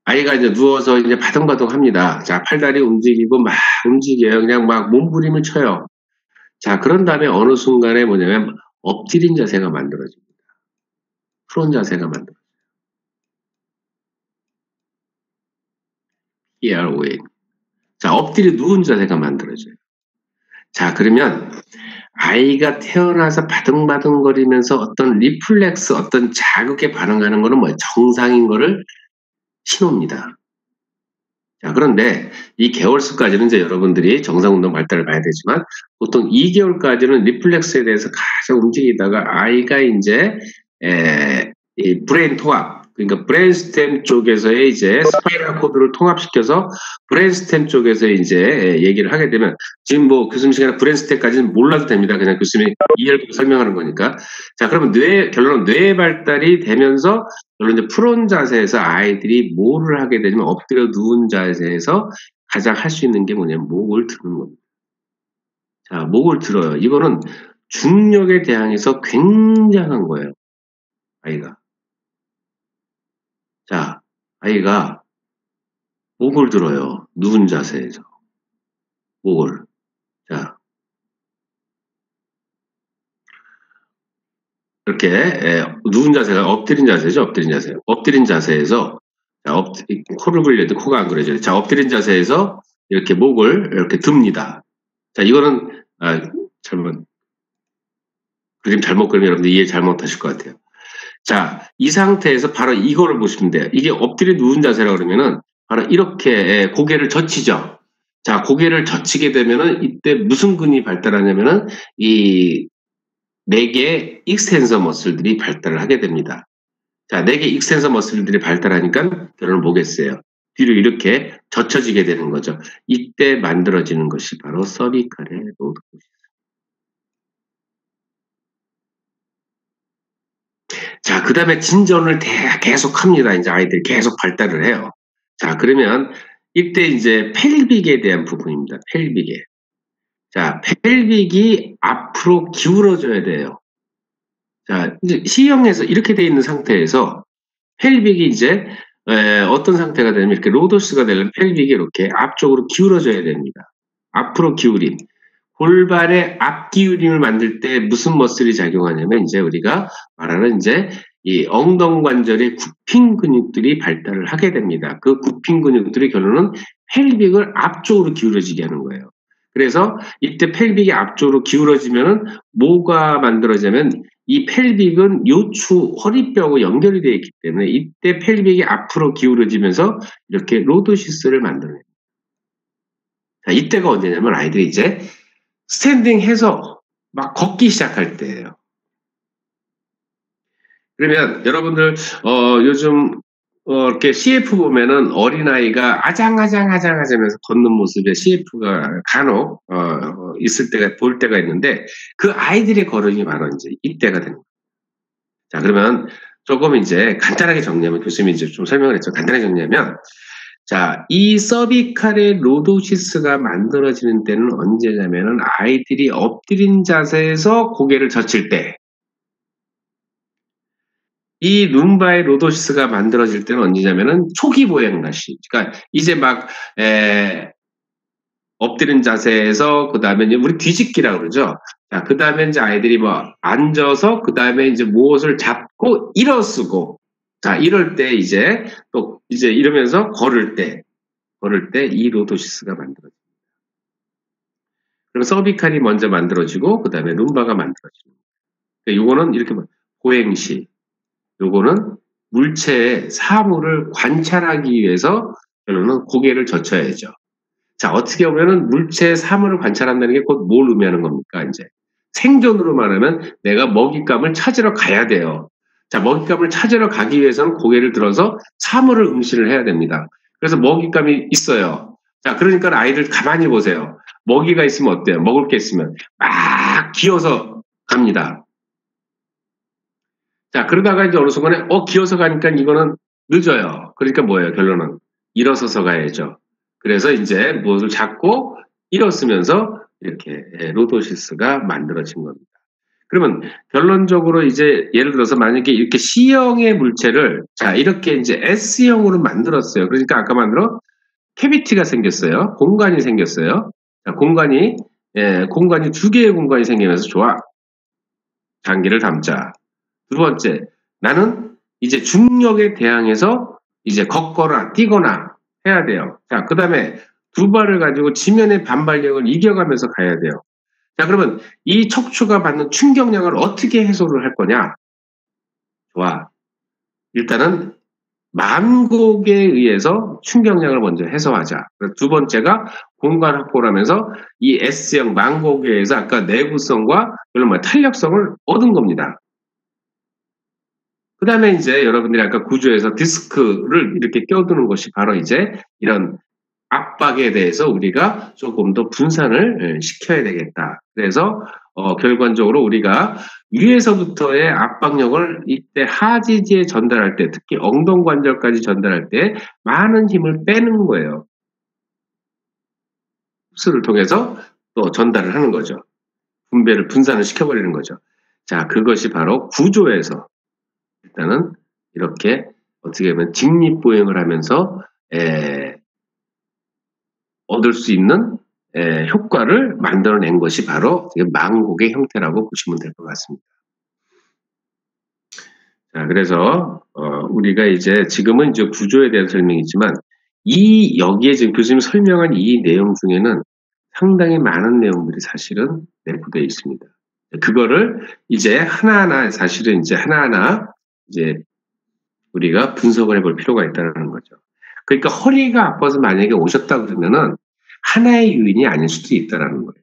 아이가 이제 누워서 이제 바둥바둥 합니다. 자, 팔다리 움직이고 막 움직여요. 그냥 막 몸부림을 쳐요. 자, 그런 다음에 어느 순간에 뭐냐면 엎드린 자세가 만들어집니다. 프론 자세가 만들어져요. PROA. 자, 엎드려 누운 자세가 만들어져요. 자, 그러면 아이가 태어나서 바둥바둥거리면서 어떤 리플렉스, 어떤 자극에 반응하는 거는 뭐예요? 정상인 거를 신호입니다. 자, 그런데 이 개월수까지는 이제 여러분들이 정상운동 발달을 봐야 되지만 보통 2개월까지는 리플렉스에 대해서 가장 움직이다가 아이가 이제 이 브레인 통합, 그러니까 브레인스템 쪽에서의 이제 스파이럴 코드를 통합시켜서 브레인스템 쪽에서 이제 얘기를 하게 되면 지금 뭐 교수님 시간에 브레인스템까지는 몰라도 됩니다. 그냥 교수님이 이해를 설명하는 거니까. 자, 그러면 결론은 뇌 발달이 되면서 물론 이제 프론 자세에서 아이들이 뭐를 하게 되냐면 엎드려 누운 자세에서 가장 할 수 있는 게 뭐냐면 목을 드는 겁니다. 자, 목을 들어요. 이거는 중력에 대항해서 굉장한 거예요. 아이가. 자, 아이가 목을 들어요. 누운 자세에서. 목을. 자, 이렇게 누운 자세가 엎드린 자세죠. 엎드린 자세. 엎드린 자세에서 자, 코를 굴려도 코가 안 그려져요. 자, 엎드린 자세에서 이렇게 목을 이렇게 듭니다. 자, 이거는 잘못 그림 잘못 그리면 여러분들 이해 잘못하실 것 같아요. 자, 이 상태에서 바로 이거를 보시면 돼요. 이게 엎드려 누운 자세라고 그러면은 바로 이렇게 고개를 젖히죠. 자, 고개를 젖히게 되면은 이때 무슨 근이 발달하냐면은 이 4개의 익스텐서 머슬들이 발달을 하게 됩니다. 자, 4개 익스텐서 머슬들이 발달하니까 결론은 뭐겠어요? 뒤로 이렇게 젖혀지게 되는 거죠. 이때 만들어지는 것이 바로 서비칼의 로드. 자, 그 다음에 진전을 계속 합니다. 이제 아이들이 계속 발달을 해요. 자, 그러면 이때 이제 펠빅에 대한 부분입니다. 펠빅에. 자, 펠빅이 앞으로 기울어져야 돼요. 자, 이제 C형에서 이렇게 돼 있는 상태에서 펠빅이 이제 어떤 상태가 되냐면 이렇게 로도스가 되려면 펠빅이 이렇게 앞쪽으로 기울어져야 됩니다. 앞으로 기울임. 골반의 앞 기울임을 만들 때 무슨 머슬이 작용하냐면 이제 우리가 말하는 이제 이 엉덩관절의 굽힌 근육들이 발달을 하게 됩니다. 그 굽힌 근육들의 결론은 펠빅을 앞쪽으로 기울어지게 하는 거예요. 그래서 이때 펠빅이 앞쪽으로 기울어지면은 뭐가 만들어지냐면 이 펠빅은 요추 허리뼈하고 연결이 되어 있기 때문에 이때 펠빅이 앞으로 기울어지면서 이렇게 로도시스를 만들어냅니다. 자, 이때가 언제냐면 아이들이 이제 스탠딩 해서 막 걷기 시작할 때예요. 그러면 여러분들 요즘 이렇게 CF 보면은 어린아이가 아장아장하면서 걷는 모습에 CF가 간혹 있을 때가 볼 때가 있는데 그 아이들의 걸음이 바로 이제 이때가 되는 거예요. 자, 그러면 조금 이제 간단하게 정리하면 교수님이 이제 좀 설명을 했죠. 간단하게 정리하면 자, 이 서비칼의 로도시스가 만들어지는 때는 언제냐면은 아이들이 엎드린 자세에서 고개를 젖힐 때, 이 룸바의 로도시스가 만들어질 때는 언제냐면은 초기 보행라시. 그러니까 이제 막 엎드린 자세에서 그 다음에 이제 우리 뒤집기라고 그러죠. 자, 그 다음에 이제 아이들이 뭐 앉아서 그 다음에 이제 무엇을 잡고 일어서고, 자, 이럴 때 이제 또 이제 이러면서 걸을 때 이 로도시스가 만들어집니다. 그럼 서비칼이 먼저 만들어지고 그 다음에 룸바가 만들어집니다. 그러니까 요거는 이렇게 보행시, 요거는 물체의 사물을 관찰하기 위해서 결론은 고개를 젖혀야죠. 자, 어떻게 보면은 물체의 사물을 관찰한다는 게 곧 뭘 의미하는 겁니까? 이제 생존으로 말하면 내가 먹잇감을 찾으러 가야 돼요. 자, 먹잇감을 찾으러 가기 위해서는 고개를 들어서 사물을 응시를 해야 됩니다. 그래서 먹잇감이 있어요. 자, 그러니까 아이들 가만히 보세요. 먹이가 있으면 어때요? 먹을 게 있으면 막 기어서 갑니다. 자, 그러다가 이제 어느 순간에 기어서 가니까 이거는 늦어요. 그러니까 뭐예요? 결론은 일어서서 가야죠. 그래서 이제 무엇을 잡고 일어서면서 이렇게 로도시스가 만들어진 겁니다. 그러면 결론적으로 이제 예를 들어서 만약에 이렇게 C형의 물체를 자, 이렇게 이제 S형으로 만들었어요. 그러니까 아까 만들어 캐비티가 생겼어요. 공간이 생겼어요. 자, 공간이 두 개의 공간이 생기면서 좋아. 장기를 담자. 두 번째, 나는 이제 중력에 대항해서 이제 걷거나 뛰거나 해야 돼요. 자, 그 다음에 두 발을 가지고 지면의 반발력을 이겨가면서 가야 돼요. 자, 그러면 이 척추가 받는 충격량을 어떻게 해소를 할 거냐? 좋아. 일단은 만곡에 의해서 충격량을 먼저 해소하자. 두 번째가 공간 확보를 하면서 이 S형 만곡에 의해서 아까 내구성과 탄력성을 얻은 겁니다. 그 다음에 이제 여러분들이 아까 구조에서 디스크를 이렇게 껴두는 것이 바로 이제 이런 압박에 대해서 우리가 조금 더 분산을 시켜야 되겠다. 그래서 결과적으로 우리가 위에서부터의 압박력을 이때 하지지에 전달할 때, 특히 엉덩관절까지 전달할 때 많은 힘을 빼는 거예요. 흡수를 통해서 또 전달을 하는 거죠. 분산을 시켜버리는 거죠. 자, 그것이 바로 구조에서 일단은 이렇게 어떻게 보면 직립보행을 하면서 얻을 수 있는 효과를 만들어낸 것이 바로 망곡의 형태라고 보시면 될 것 같습니다. 자, 그래서 우리가 이제 지금은 이제 구조에 대한 설명이지만 여기에 지금 교수님 설명한 이 내용 중에는 상당히 많은 내용들이 사실은 내포되어 있습니다. 그거를 이제 하나하나 사실은 이제 하나하나 이제 우리가 분석을 해볼 필요가 있다는 거죠. 그러니까 허리가 아파서 만약에 오셨다 그러면은 하나의 요인이 아닐 수도 있다라는 거예요.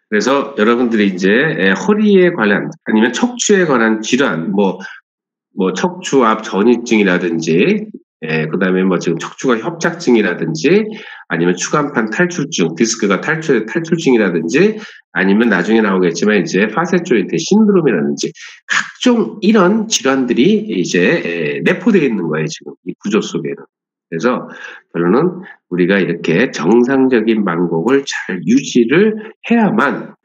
그래서 여러분들이 이제 허리에 관한 아니면 척추에 관한 질환, 뭐 척추압 전이증이라든지, 그다음에 뭐 지금 척추가 협착증이라든지, 아니면 추간판 탈출증, 디스크가 탈출증이라든지, 아니면 나중에 나오겠지만 이제 파셋 조인트 신드롬이라든지 각종 이런 질환들이 이제 내포되어 있는 거예요, 지금 이 구조 속에는. 그래서 결론은 우리가 이렇게 정상적인 망곡을 잘 유지를 해야만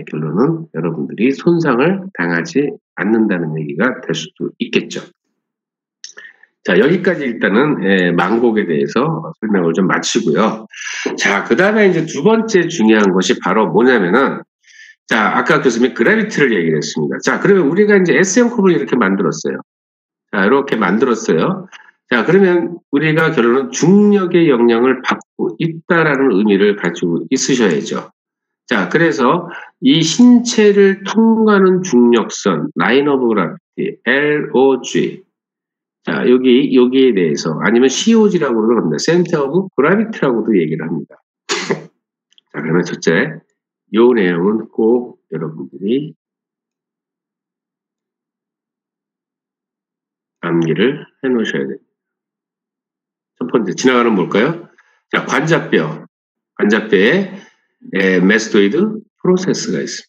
결론은 여러분들이 손상을 당하지 않는다는 얘기가 될 수도 있겠죠. 자, 여기까지 일단은 망곡에 대해서 설명을 좀 마치고요. 자, 그 다음에 이제 두 번째 중요한 것이 바로 뭐냐면은, 자, 아까 교수님이 그래비티를 얘기를 했습니다. 자, 그러면 우리가 이제 SM 컵을 이렇게 만들었어요. 자, 이렇게 만들었어요. 자, 그러면 우리가 결론은 중력의 영향을 받고 있다라는 의미를 가지고 있으셔야죠. 자, 그래서 이 신체를 통과하는 중력선, 라인 오브 그라비티, LOG. 자, 여기에 대해서, 아니면 COG라고 그럽니다. 센터 오브 그라비티라고도 얘기를 합니다. 자, 그러면 첫째, 요 내용은 꼭 여러분들이 암기를 해 놓으셔야 됩니다. 첫 번째, 지나가는 뭘까요? 자, 관자뼈에 메스토이드 프로세스가 있습니다.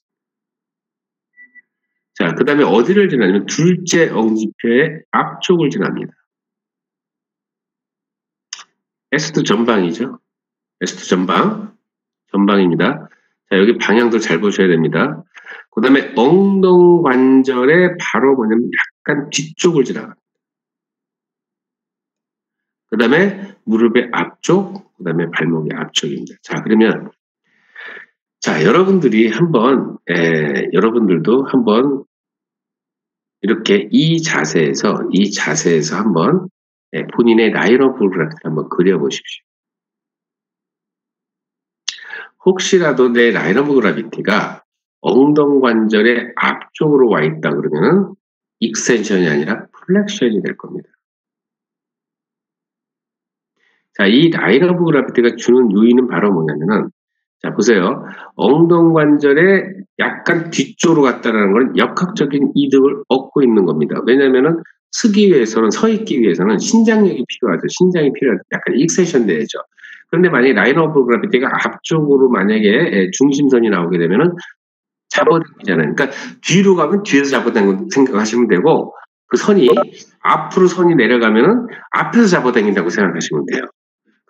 자, 그 다음에 어디를 지나냐면 둘째 엉지표의 앞쪽을 지납니다. S2 전방이죠. S2 전방입니다. 자, 여기 방향도 잘 보셔야 됩니다. 그 다음에 엉덩관절의 바로 뭐냐면 약간 뒤쪽을 지나갑니다. 그 다음에 무릎의 앞쪽, 그 다음에 발목의 앞쪽입니다. 자, 그러면 자, 여러분들도 한번 이렇게 이 자세에서 한번 본인의 라인 오브 그라비티를 한번 그려보십시오. 혹시라도 내 라인 오브 그라비티가 엉덩관절의 앞쪽으로 와 있다 그러면은 익스텐션이 아니라 플렉션이 될 겁니다. 자, 이 라인 오브 그라비티가 주는 요인은 바로 뭐냐면은, 자, 보세요. 엉덩관절의 약간 뒤쪽으로 갔다라는 건 역학적인 이득을 얻고 있는 겁니다. 왜냐면은 서 있기 위해서는 신장력이 필요하죠. 신장이 필요하죠. 약간 익스텐션 돼야죠. 그런데 만약에 라인 오브 그라비티가 앞쪽으로 만약에 중심선이 나오게 되면은 잡아당기잖아요. 그러니까 뒤로 가면 뒤에서 잡아당긴다고 생각하시면 되고, 그 선이 앞으로 선이 내려가면은 앞에서 잡아당긴다고 생각하시면 돼요.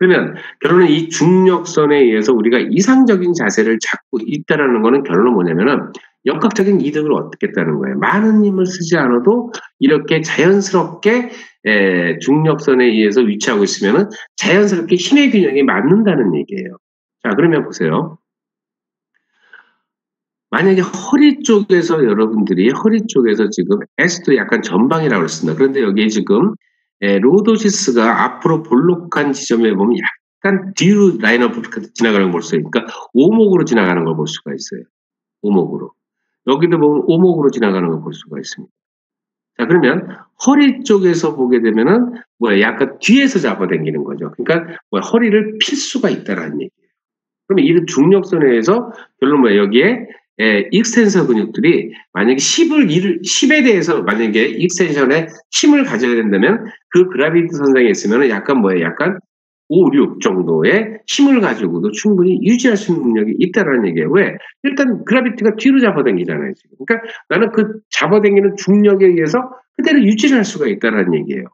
그러면 결론은 이 중력선에 의해서 우리가 이상적인 자세를 잡고 있다라는 거는 결론은 뭐냐면은 역학적인 이득을 얻겠다는 거예요. 많은 힘을 쓰지 않아도 이렇게 자연스럽게 중력선에 의해서 위치하고 있으면은 자연스럽게 힘의 균형이 맞는다는 얘기예요. 자, 그러면 보세요. 만약에 허리 쪽에서 지금 S도 약간 전방이라고 그랬습니다. 그런데 여기에 지금 로도시스가 앞으로 볼록한 지점에 보면 약간 뒤로 라인 오브 지나가는 걸 볼 수 있어요. 그러니까 오목으로 지나가는 걸 볼 수가 있어요. 오목으로. 여기도 보면 오목으로 지나가는 걸 볼 수가 있습니다. 자, 그러면 허리 쪽에서 보게 되면은 약간 뒤에서 잡아당기는 거죠. 그러니까 허리를 필 수가 있다라는 얘기예요. 그러면 이 중력선에 의해서 결론 여기에 익스텐서 근육들이 만약에 10에 대해서 만약에 익스텐션에 힘을 가져야 된다면 그 그라비티 선상에 있으면 약간 5, 6 정도의 힘을 가지고도 충분히 유지할 수 있는 능력이 있다라는 얘기예요. 왜? 일단 그라비티가 뒤로 잡아당기잖아요, 지금. 그러니까 나는 그 잡아당기는 중력에 의해서 그대로 유지를 할 수가 있다라는 얘기예요.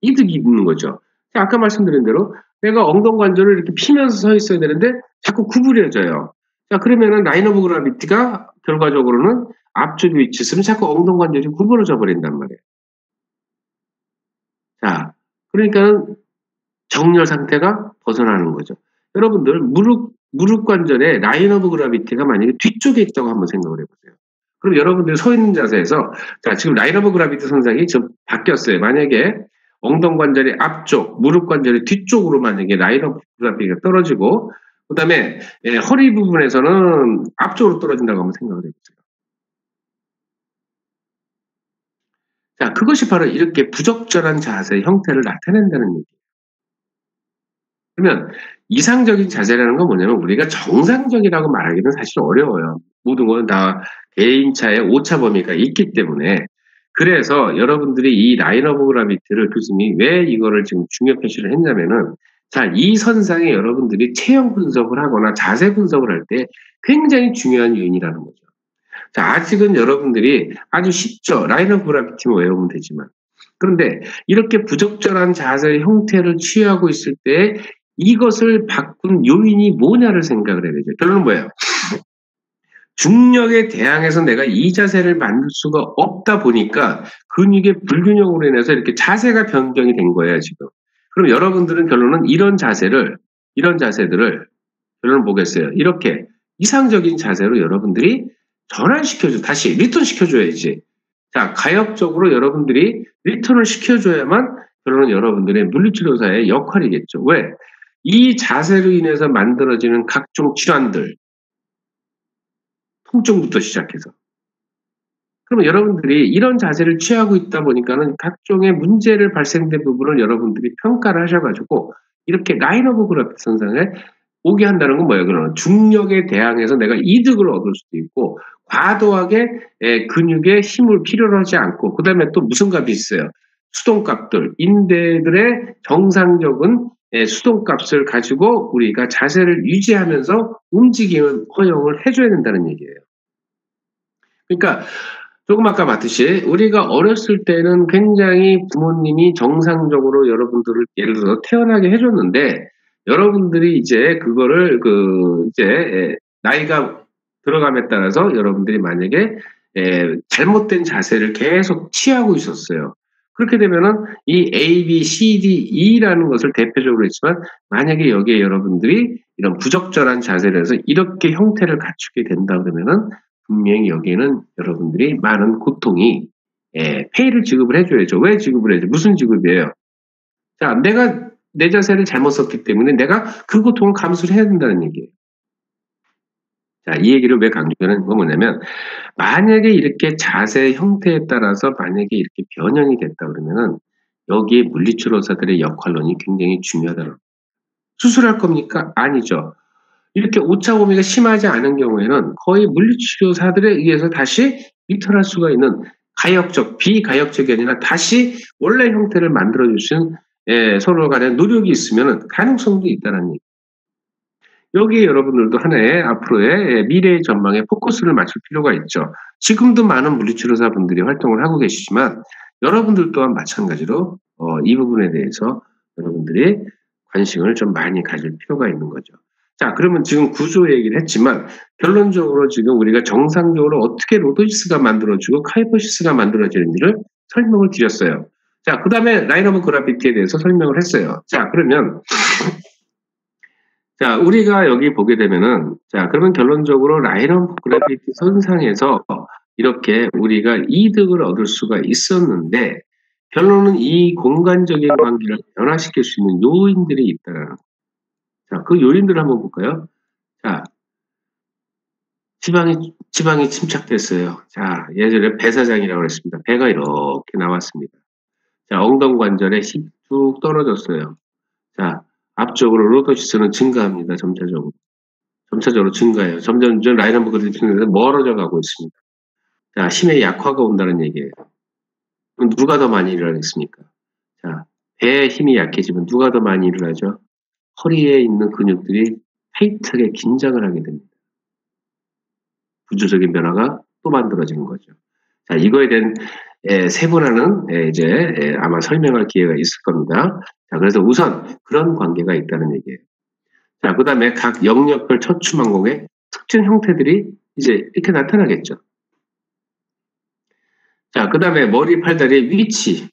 이득이 있는 거죠. 자, 아까 말씀드린 대로 내가 엉덩관절을 이렇게 피면서 서 있어야 되는데 자꾸 구부려져요. 자, 그러면은 라인 오브 그라비티가 결과적으로는 앞쪽 위치 있으면 자꾸 엉덩관절이 구부러져 버린단 말이에요. 자, 그러니까는 정렬 상태가 벗어나는 거죠. 여러분들 무릎 관절에 라인 오브 그라비티가 만약에 뒤쪽에 있다고 한번 생각을 해보세요. 그럼 여러분들이 서 있는 자세에서 자, 지금 라인 오브 그라비티 선상이 좀 바뀌었어요. 만약에 엉덩관절이 앞쪽, 무릎 관절이 뒤쪽으로 만약에 라인 오브 그라비티가 떨어지고 그다음에 허리 부분에서는 앞쪽으로 떨어진다고 한번 생각을 해보세요. 자, 그것이 바로 이렇게 부적절한 자세의 형태를 나타낸다는 얘기예요. 그러면 이상적인 자세라는 건 뭐냐면 우리가 정상적이라고 말하기는 사실 어려워요. 모든 건 다 개인차의 오차 범위가 있기 때문에 그래서 여러분들이 이 라인 오브 그라비티를 교수님이 왜 이거를 지금 중요 표시를 했냐면은 자, 이 선상에 여러분들이 체형 분석을 하거나 자세 분석을 할 때 굉장히 중요한 요인이라는 거죠. 자, 아직은 여러분들이 아주 쉽죠. 라인 오브 그라비티만 외우면 되지만. 그런데 이렇게 부적절한 자세의 형태를 취하고 있을 때 이것을 바꾼 요인이 뭐냐를 생각을 해야 되죠. 결론은 뭐예요? 중력에 대항해서 내가 이 자세를 만들 수가 없다 보니까 근육의 불균형으로 인해서 이렇게 자세가 변경이 된 거예요, 지금. 그럼 여러분들은 결론은 이런 자세들을 결론을 보겠어요. 이렇게 이상적인 자세로 여러분들이 전환시켜줘. 다시 리턴 시켜줘야지. 자, 가역적으로 여러분들이 리턴을 시켜줘야만 결론은 여러분들의 물리치료사의 역할이겠죠. 왜? 이 자세로 인해서 만들어지는 각종 질환들, 통증부터 시작해서. 그러면 여러분들이 이런 자세를 취하고 있다 보니까는 각종의 문제를 발생된 부분을 여러분들이 평가를 하셔가지고 이렇게 라인 오브 그래프 선상에 오게 한다는 건 뭐예요? 그러면 중력에 대항해서 내가 이득을 얻을 수도 있고 과도하게 근육에 힘을 필요로 하지 않고 그다음에 또 무슨 값이 있어요? 수동값들, 인대들의 정상적인 수동값을 가지고 우리가 자세를 유지하면서 움직임을 허용을 해줘야 된다는 얘기예요. 그러니까 조금 아까 봤듯이 우리가 어렸을 때는 굉장히 부모님이 정상적으로 여러분들을 예를 들어서 태어나게 해줬는데 여러분들이 이제 그거를 이제 나이가 들어감에 따라서 여러분들이 만약에 잘못된 자세를 계속 취하고 있었어요. 그렇게 되면은 이 A, B, C, D, E라는 것을 대표적으로 했지만 만약에 여기에 여러분들이 이런 부적절한 자세를 해서 이렇게 형태를 갖추게 된다 그러면은 분명히 여기에는 여러분들이 많은 고통이 페이를 지급을 해줘야죠. 왜 지급을 해야죠? 무슨 지급이에요? 자, 내가 내 자세를 잘못 썼기 때문에 내가 그 고통을 감수를 해야 된다는 얘기예요. 자, 이 얘기를 왜 강조하는 건 뭐냐면 만약에 이렇게 자세 형태에 따라서 만약에 이렇게 변형이 됐다 그러면은 여기에 물리치료사들의 역할론이 굉장히 중요하다는 수술할 겁니까? 아니죠. 이렇게 오차 범위가 심하지 않은 경우에는 거의 물리치료사들에 의해서 다시 리턴할 수가 있는 가역적, 비가역적이 아니라 다시 원래 형태를 만들어줄 수 있는 서로 간의 노력이 있으면 가능성도 있다는 얘기. 여기에 여러분들도 하나의 앞으로의 미래의 전망에 포커스를 맞출 필요가 있죠. 지금도 많은 물리치료사분들이 활동을 하고 계시지만 여러분들 또한 마찬가지로 이 부분에 대해서 여러분들이 관심을 좀 많이 가질 필요가 있는 거죠. 자, 그러면 지금 구조 얘기를 했지만 결론적으로 지금 우리가 정상적으로 어떻게 로도시스가 만들어지고 카이포시스가 만들어지는지를 설명을 드렸어요. 자, 그 다음에 라인 오브 그라비티에 대해서 설명을 했어요. 자, 그러면 자, 우리가 여기 보게 되면은, 자, 그러면 결론적으로 라인 오브 그래비티 선상에서 이렇게 우리가 이득을 얻을 수가 있었는데, 결론은 이 공간적인 관계를 변화시킬 수 있는 요인들이 있다라는 거. 자, 그 요인들을 한번 볼까요? 자, 지방이 침착됐어요. 자, 예전에 배사장이라고 했습니다. 배가 이렇게 나왔습니다. 자, 엉덩관절에 힘 쭉 떨어졌어요. 자, 앞쪽으로 로도시스는 증가합니다. 점차적으로 증가해요. 점점 라인 오브 그래비티에서 멀어져 가고 있습니다. 자, 힘의 약화가 온다는 얘기예요. 그럼 누가 더 많이 일어나겠습니까? 자, 배의 힘이 약해지면 누가 더 많이 일어나죠? 허리에 있는 근육들이 타이트하게 긴장을 하게 됩니다. 구조적인 변화가 또 만들어지는 거죠. 자, 이거에 대한 세분화는 이제 아마 설명할 기회가 있을 겁니다. 자, 그래서 우선 그런 관계가 있다는 얘기예요. 자, 그 다음에 각 영역별 척추망공의 특징 형태들이 이제 이렇게 나타나겠죠. 자, 그 다음에 머리, 팔다리의 위치.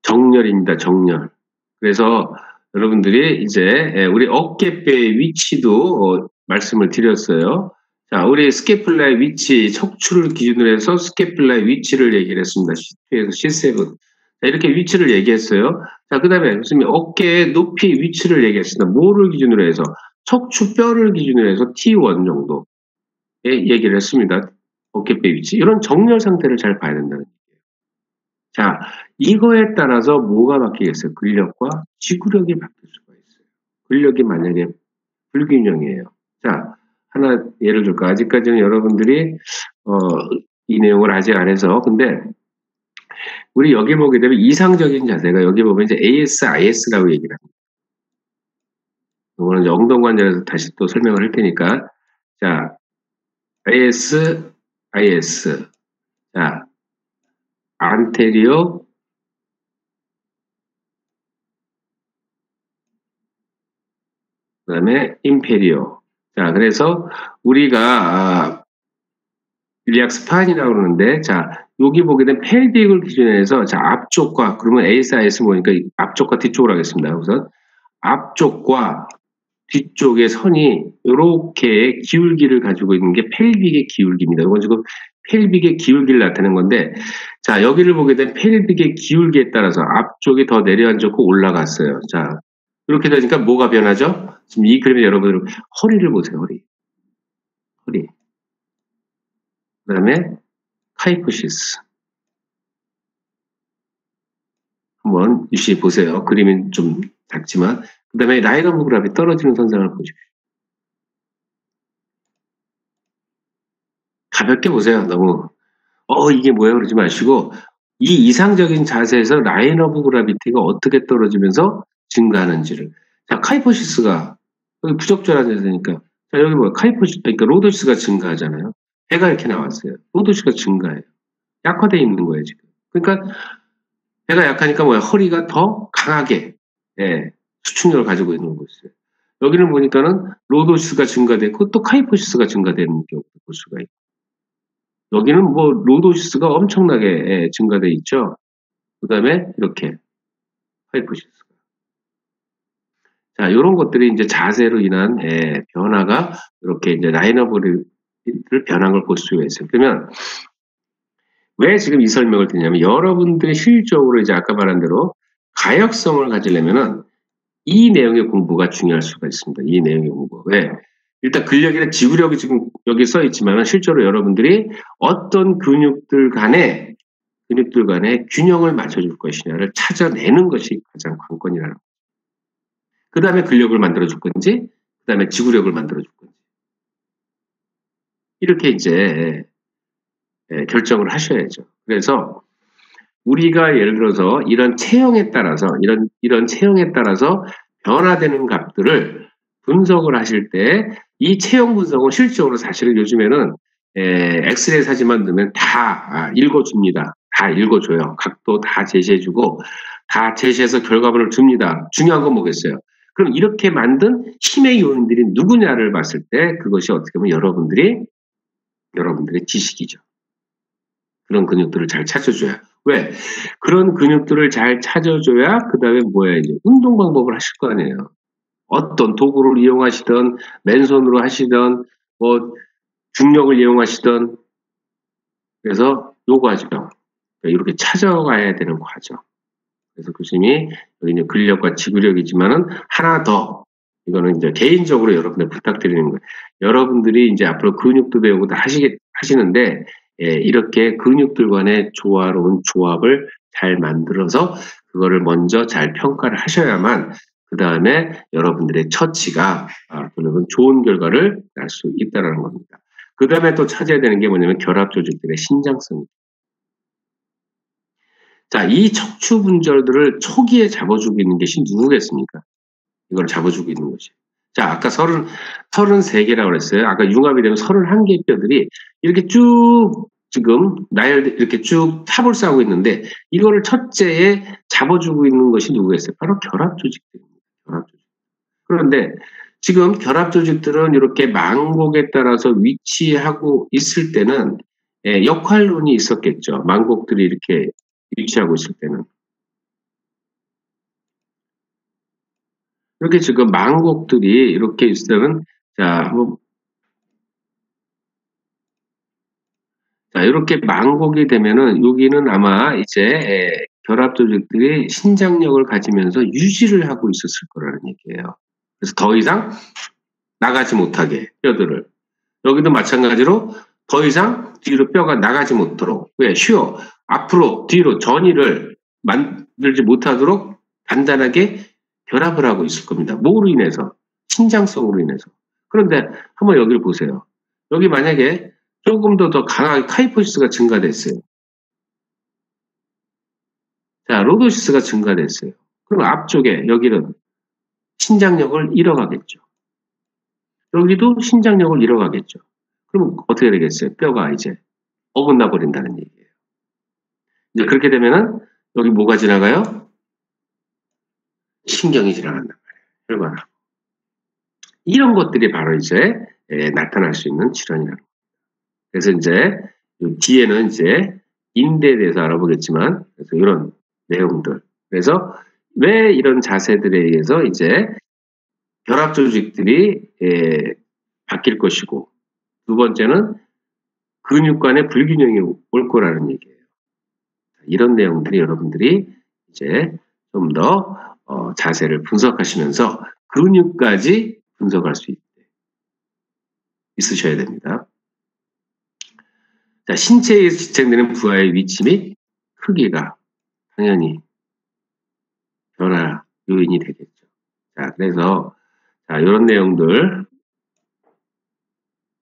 정렬입니다. 정렬. 그래서 여러분들이 이제 우리 어깨뼈의 위치도 말씀을 드렸어요. 자, 우리 스캐플라의 위치, 척추를 기준으로 해서 스캐플라의 위치를 얘기를 했습니다. C2에서 C7. 자, 이렇게 위치를 얘기했어요. 자, 그 다음에 무슨 어깨의 높이 위치를 얘기했습니다. 뭐를 기준으로 해서? 척추뼈를 기준으로 해서 T1 정도의 얘기를 했습니다. 어깨뼈 위치. 이런 정렬 상태를 잘 봐야 된다는 얘기예요. 자, 이거에 따라서 뭐가 바뀌겠어요? 근력과 지구력이 바뀔 수가 있어요. 근력이 만약에 불균형이에요. 자, 하나 예를 들까? 아직까지는 여러분들이 이 내용을 아직 안 해서 근데 우리 여기 보게 되면 이상적인 자세가 여기 보면 이제 ASIS라고 얘기를 합니다. 이거는 이제 엉덩관절에서 다시 또 설명을 할 테니까 자, ASIS 자, 안테리어 그 다음에 인페리어. 자, 그래서 우리가 일리악 스파인이라고 그러는데, 자, 여기 보게 되면 펠빅을 기준해서, 자, 앞쪽과, 그러면 ASIS 보니까 앞쪽과 뒤쪽으로 하겠습니다. 우선, 앞쪽과 뒤쪽의 선이 이렇게 기울기를 가지고 있는 게 펠빅의 기울기입니다. 이건 지금 펠빅의 기울기를 나타내는 건데, 자, 여기를 보게 되면 펠빅의 기울기에 따라서 앞쪽이 더 내려앉았고 올라갔어요. 자, 이렇게 되니까 뭐가 변하죠? 지금 이 그림에 여러분들 허리를 보세요. 허리. 그 다음에 카이포시스. 한번 유심히 보세요. 그림은 좀 작지만 그 다음에 라인 오브 그라비 떨어지는 선상을 보십시오. 가볍게 보세요. 너무 이게 뭐야 그러지 마시고 이 이상적인 자세에서 라인 오브 그라비티가 어떻게 떨어지면서 증가하는지를. 자, 카이포시스가 여기 부적절한 자세니까 자, 여기 뭐야 카이포시스 그러니까 로도시스가 증가하잖아요. 배가 이렇게 나왔어요. 로도시스가 증가해요. 약화되어 있는 거예요 지금. 그러니까 배가 약하니까 뭐야 허리가 더 강하게 수축력을 가지고 있는 것이에요. 여기는 보니까는 로도시스가 증가되고 또 카이포시스가 증가되는 경우를 볼 수가 있고 여기는 뭐 로도시스가 엄청나게 증가돼 있죠. 그 다음에 이렇게 카이포시스가. 자, 이런 것들이 이제 자세로 인한 변화가 이렇게 이제 라인업을 변한 걸 볼 수가 있어요. 그러면 왜 지금 이 설명을 드리냐면 여러분들이 실질적으로 이제 아까 말한 대로 가역성을 가지려면은 이 내용의 공부가 중요할 수가 있습니다. 이 내용의 공부. 왜? 일단 근력이나 지구력이 지금 여기 써 있지만 실제로 여러분들이 어떤 근육들 간의 균형을 맞춰줄 것이냐를 찾아내는 것이 가장 관건이라는 거죠. 그 다음에 근력을 만들어줄 건지, 그 다음에 지구력을 만들어줄 건지. 이렇게 이제 결정을 하셔야죠. 그래서 우리가 예를 들어서 이런 체형에 따라서 이런 체형에 따라서 변화되는 값들을 분석을 하실 때 이 체형 분석은 실질적으로 사실은 요즘에는 엑스레이 사진만 넣으면 다 읽어줍니다. 다 읽어줘요. 각도 다 제시해주고 다 제시해서 결과물을 줍니다. 중요한 건 뭐겠어요? 그럼 이렇게 만든 힘의 요인들이 누구냐를 봤을 때 그것이 어떻게 보면 여러분들의 지식이죠. 그런 근육들을 잘 찾아줘야. 왜? 그런 근육들을 잘 찾아줘야 그 다음에 뭐야 이제 운동 방법을 하실 거 아니에요. 어떤 도구를 이용하시든 맨손으로 하시든 뭐 중력을 이용하시든 그래서 요거하죠. 이렇게 찾아가야 되는 과정. 그래서 교수님이 여기 이제 근력과 지구력이지만은 하나 더 이거는 이제 개인적으로 여러분들 부탁드리는 거예요. 여러분들이 이제 앞으로 근육도 배우고 다 하시는데 이렇게 근육들 간의 조화로운 조합을 잘 만들어서 그거를 먼저 잘 평가를 하셔야만 그 다음에 여러분들의 처치가 그러면 좋은 결과를 날 수 있다는 겁니다. 그 다음에 또 찾아야 되는 게 뭐냐면 결합 조직들의 신장성. 자, 이 척추 분절들을 초기에 잡아주고 있는 것이 누구겠습니까? 이걸 잡아주고 있는 거지. 자, 아까 33개라고 그랬어요. 아까 융합이 되면 31개의 뼈들이 이렇게 쭉 지금 나열 이렇게 쭉 탑을 쌓고 있는데 이거를 첫째에 잡아주고 있는 것이 누구겠어요? 바로 결합 조직들입니다. 결합 조직. 그런데 지금 결합 조직들은 이렇게 망곡에 따라서 위치하고 있을 때는 역할론이 있었겠죠. 망곡들이 이렇게 위치하고 있을 때는. 이렇게 지금 망곡들이 이렇게 있을 때는 자, 한번 자, 이렇게 망곡이 되면은 여기는 아마 이제 결합 조직들이 신장력을 가지면서 유지를 하고 있었을 거라는 얘기예요. 그래서 더 이상 나가지 못하게 뼈들을. 여기도 마찬가지로 더 이상 뒤로 뼈가 나가지 못도록. 왜? 쉬워. 앞으로 뒤로 전이를 만들지 못하도록 단단하게 결합을 하고 있을 겁니다. 뭐로 인해서? 신장성으로 인해서. 그런데 한번 여기를 보세요. 여기 만약에 조금 더 강하게 카이포시스가 증가됐어요. 자, 로도시스가 증가됐어요. 그럼 앞쪽에 여기는 신장력을 잃어가겠죠. 여기도 신장력을 잃어가겠죠. 그럼 어떻게 되겠어요? 뼈가 이제 어긋나 버린다는 얘기예요. 이제 그렇게 되면은 여기 뭐가 지나가요? 신경이 지나간단 말이에요. 혈관하고. 이런 것들이 바로 이제 나타날 수 있는 질환이라는 거예요. 그래서 이제 뒤에는 이제 인대에 대해서 알아보겠지만 그래서 이런 내용들. 그래서 왜 이런 자세들에 의해서 이제 결합 조직들이 바뀔 것이고 두 번째는 근육 간의 불균형이 올 거라는 얘기예요. 이런 내용들이 여러분들이 이제 좀 더 자세를 분석하시면서 근육까지 분석할 수 있으셔야 됩니다. 자, 신체에 지탱되는 부하의 위치 및 크기가 당연히 변화 요인이 되겠죠. 자, 그래서 자, 이런 내용들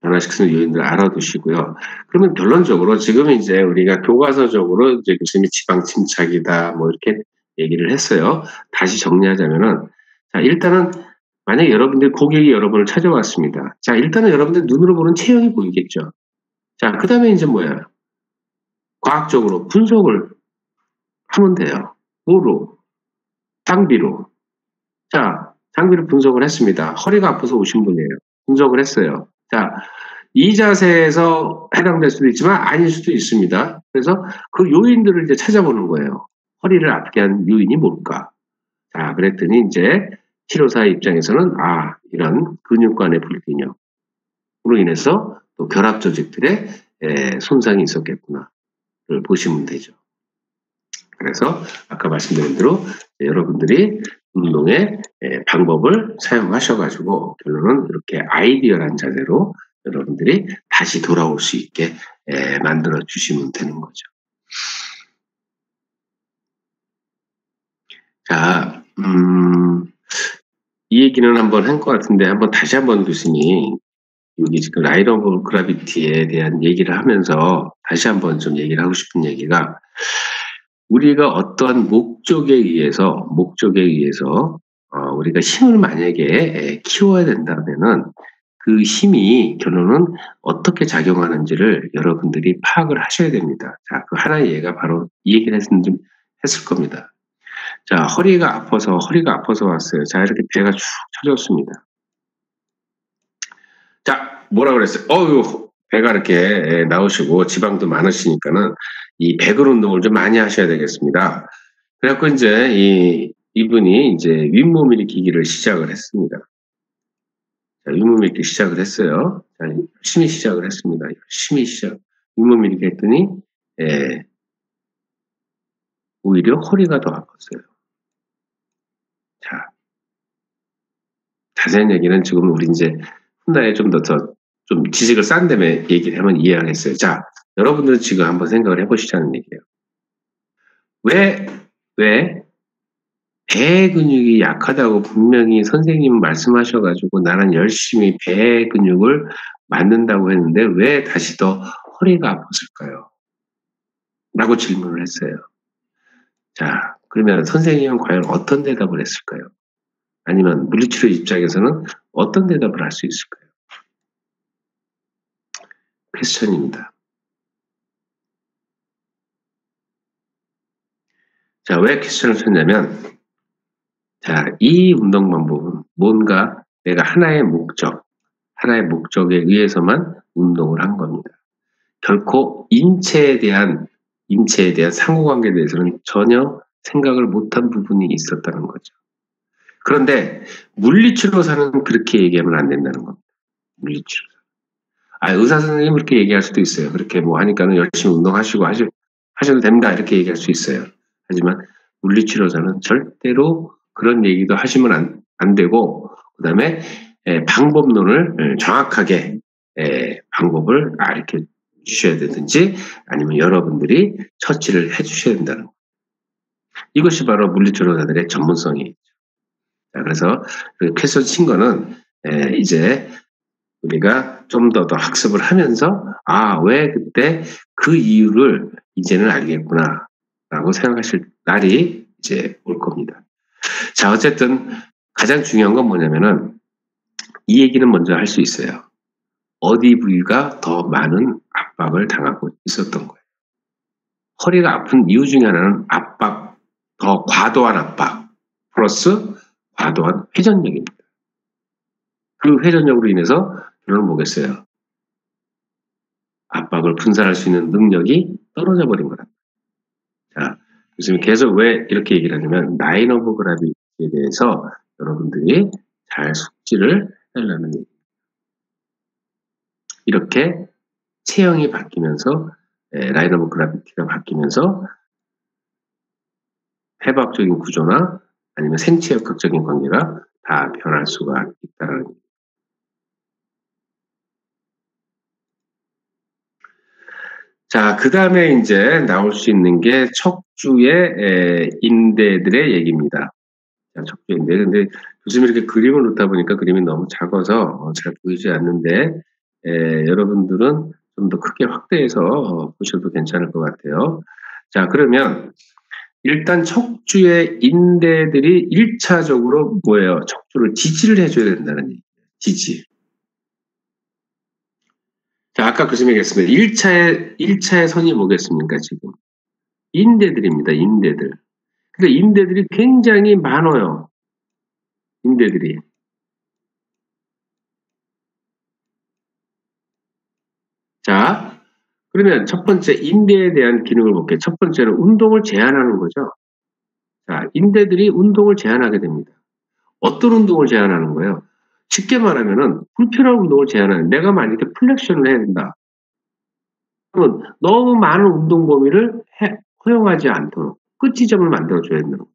변화시키는 요인들 알아두시고요. 그러면 결론적으로 지금 이제 우리가 교과서적으로 이제 교수님이 지방 침착이다 뭐 이렇게 얘기를 했어요. 다시 정리하자면은 자, 일단은 만약에 여러분들 고객이 여러분을 찾아왔습니다. 자, 일단은 여러분들 눈으로 보는 체형이 보이겠죠. 자, 그 다음에 이제 뭐예요? 과학적으로 분석을 하면 돼요. 뭐로? 장비로. 자, 장비로 분석을 했습니다. 허리가 아파서 오신 분이에요. 분석을 했어요. 자, 이 자세에서 해당될 수도 있지만 아닐 수도 있습니다. 그래서 그 요인들을 이제 찾아보는 거예요. 허리를 아프게 한 요인이 뭘까? 자, 그랬더니 이제 치료사의 입장에서는 아, 이런 근육간의 불균형으로 인해서 또 결합 조직들의 손상이 있었겠구나를 보시면 되죠. 그래서 아까 말씀드린 대로 여러분들이 운동의 방법을 사용하셔가지고 결론은 이렇게 아이디어란 자세로 여러분들이 다시 돌아올 수 있게 만들어 주시면 되는 거죠. 자, 이 얘기는 한번 한 것 같은데 한번 다시 한번 교수님 여기 지금 라인 오브 그라비티에 대한 얘기를 하면서 다시 한번 좀 얘기를 하고 싶은 얘기가 우리가 어떠한 목적에 의해서 우리가 힘을 만약에 키워야 된다면은 그 힘이 결론은 어떻게 작용하는지를 여러분들이 파악을 하셔야 됩니다. 자, 그 하나의 예가 바로 이 얘기를 했을 겁니다. 자, 허리가 아파서 왔어요. 자, 이렇게 배가 쭉 쳐졌습니다. 자, 뭐라 그랬어요? 배가 이렇게 나오시고 지방도 많으시니까는 이 배근 운동을 좀 많이 하셔야 되겠습니다. 그래갖고 이제 이분이 이제 윗몸 일으키기를 시작을 했습니다. 자, 윗몸 일으키기 시작을 했어요. 자, 열심히 시작을 했습니다. 윗몸 일으키기 했더니 오히려 허리가 더 아팠어요. 자, 자세한 얘기는 지금 우리 이제 훗날에 좀 지식을 쌓은 다음에 얘기를 하면 이해하겠어요. 자, 여러분들은 지금 한번 생각을 해보시자는 얘기예요. 왜 배 근육이 약하다고 분명히 선생님은 말씀하셔가지고 나는 열심히 배 근육을 만든다고 했는데 왜 다시 더 허리가 아팠을까요? 라고 질문을 했어요. 자, 그러면 선생님은 과연 어떤 대답을 했을까요? 아니면 물리치료 입장에서는 어떤 대답을 할 수 있을까요? 퀘스천입니다. 왜 퀘스천을 쳤냐면, 자, 이 운동 방법은 뭔가 내가 하나의 목적에 의해서만 운동을 한 겁니다. 결코 인체에 대한 상호관계에 대해서는 전혀 생각을 못한 부분이 있었다는 거죠. 그런데 물리치료사는 그렇게 얘기하면 안 된다는 겁니다. 물리치료사. 의사 선생님 그렇게 얘기할 수도 있어요. 그렇게 뭐 하니까는 열심히 운동하시고 하셔도 됩니다. 이렇게 얘기할 수 있어요. 하지만 물리치료사는 절대로 그런 얘기도 하시면 안 되고, 그 다음에 방법론을 정확하게 방법을 알려 주셔야 되든지 아니면 여러분들이 처치를 해 주셔야 된다는 거. 이것이 바로 물리치료사들의 전문성이죠. 자, 그래서 그 퀘스천 친 거는 이제 우리가 좀 더 학습을 하면서 왜 그때 그 이유를 이제는 알겠구나 라고 생각하실 날이 이제 올 겁니다. 자, 어쨌든 가장 중요한 건 뭐냐면은 이 얘기는 먼저 할 수 있어요. 어디 부위가 더 많은 압박을 당하고 있었던 거예요. 허리가 아픈 이유 중에 하나는 더 과도한 압박 플러스 과도한 회전력입니다. 그 회전력으로 인해서 결론은 뭐겠어요? 압박을 분산할 수 있는 능력이 떨어져 버린 거다. 자, 교수님 계속 왜 이렇게 얘기를 하냐면 라인 오브 그라비티에 대해서 여러분들이 잘 숙지를 하려는 얘기입니다. 이렇게 체형이 바뀌면서 라인 오브 그라비티가 바뀌면서 해부학적인 구조나 아니면 생체역학적인 관계가 다 변할 수가 있다는 겁니다. 자, 그 다음에 이제 나올 수 있는 게 척추의 인대들의 얘기입니다. 자, 척추 인대. 근데 교수님이 이렇게 그림을 놓다 보니까 그림이 너무 작아서 잘 보이지 않는데, 여러분들은 좀 더 크게 확대해서 보셔도 괜찮을 것 같아요. 자, 그러면 일단 척추의 인대들이 1차적으로 뭐예요? 척추를 지지를 해줘야 된다는 얘기예요. 지지. 자, 아까 교수님이 얘기했습니다. 1차의 선이 뭐겠습니까, 지금? 인대들입니다, 인대들. 근데 인대들이 굉장히 많아요. 인대들이. 자, 그러면 첫 번째 인대에 대한 기능을 볼게요. 첫 번째는 운동을 제한하는 거죠. 자, 인대들이 운동을 제한하게 됩니다. 어떤 운동을 제한하는 거예요? 쉽게 말하면은 불필요한 운동을 제한하는, 내가 만약에 플렉션을 해야 된다. 그러면 너무 많은 운동 범위를 허용하지 않도록 끝지점을 만들어줘야 된다는 거죠.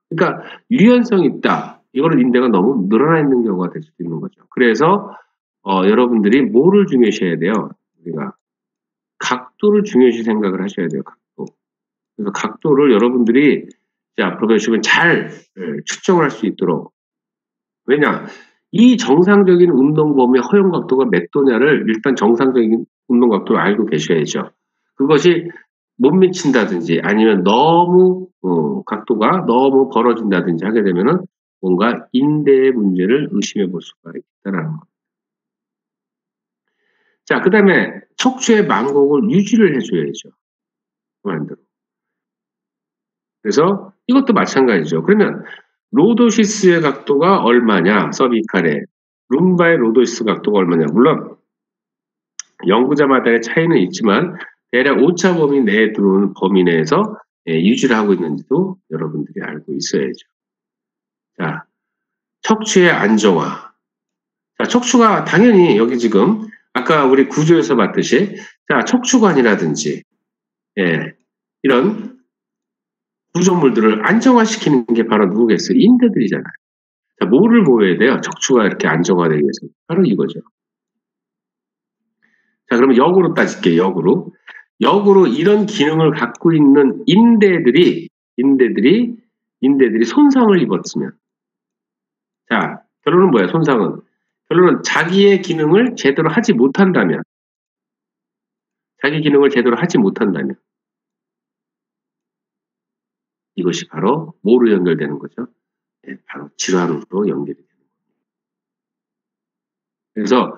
그러니까 유연성이 있다. 이거는 인대가 너무 늘어나 있는 경우가 될 수도 있는 거죠. 그래서 여러분들이 뭐를 중요시해야 돼요? 우리가 각도를 중요시 생각을 하셔야 돼요. 각도. 그래서 각도를 여러분들이 앞으로 가시면 잘 측정을 할 수 있도록. 왜냐? 이 정상적인 운동 범위 허용 각도가 몇 도냐를 일단 정상적인 운동 각도를 알고 계셔야죠. 그것이 못 미친다든지 아니면 너무 각도가 너무 벌어진다든지 하게 되면은 뭔가 인대의 문제를 의심해 볼 수가 있다라는 거. 자, 그다음에 척추의 만곡을 유지를 해줘야죠. 그만대로. 그래서 이것도 마찬가지죠. 그러면 로도시스의 각도가 얼마냐, 서비칼의 룸바의 로도시스 각도가 얼마냐. 물론 연구자마다의 차이는 있지만 대략 오차 범위 내에 들어오는 범위 내에서 유지를 하고 있는지도 여러분들이 알고 있어야죠. 자, 척추의 안정화. 자, 척추가 당연히 여기 지금 아까 우리 구조에서 봤듯이 자, 척추관이라든지 이런 구조물들을 안정화시키는 게 바로 누구겠어요? 인대들이잖아요. 자, 뭐를 보여야 돼요? 척추가 이렇게 안정화되기 위해서. 바로 이거죠. 자, 그러면 역으로 따질게요. 역으로 이런 기능을 갖고 있는 인대들이 손상을 입었으면. 자, 결론은 뭐야? 결론은 자기의 기능을 제대로 하지 못한다면. 이것이 바로 뭐로 연결되는 거죠? 바로 질환으로 연결이 되는 거예요. 그래서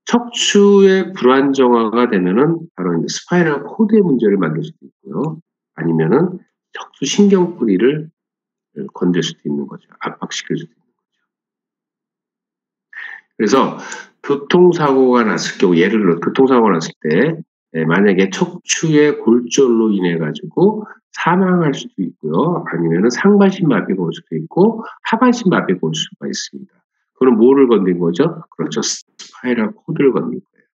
척추의 불안정화가 되면은 바로 이제 스파이널 코드의 문제를 만들 수도 있고요. 아니면은 척추 신경뿌리를 건들 수도 있는 거죠. 압박시킬 수도 있는 거죠. 그래서 교통사고가 났을 경우, 예를 들어 교통사고가 났을 때 만약에 척추의 골절로 인해 가지고 사망할 수도 있고요. 아니면은 상반신 마비가 올 수도 있고 하반신 마비가 올 수가 있습니다. 그럼 뭐를 건든 거죠? 그렇죠. 스파이럴 코드를 건든 거예요.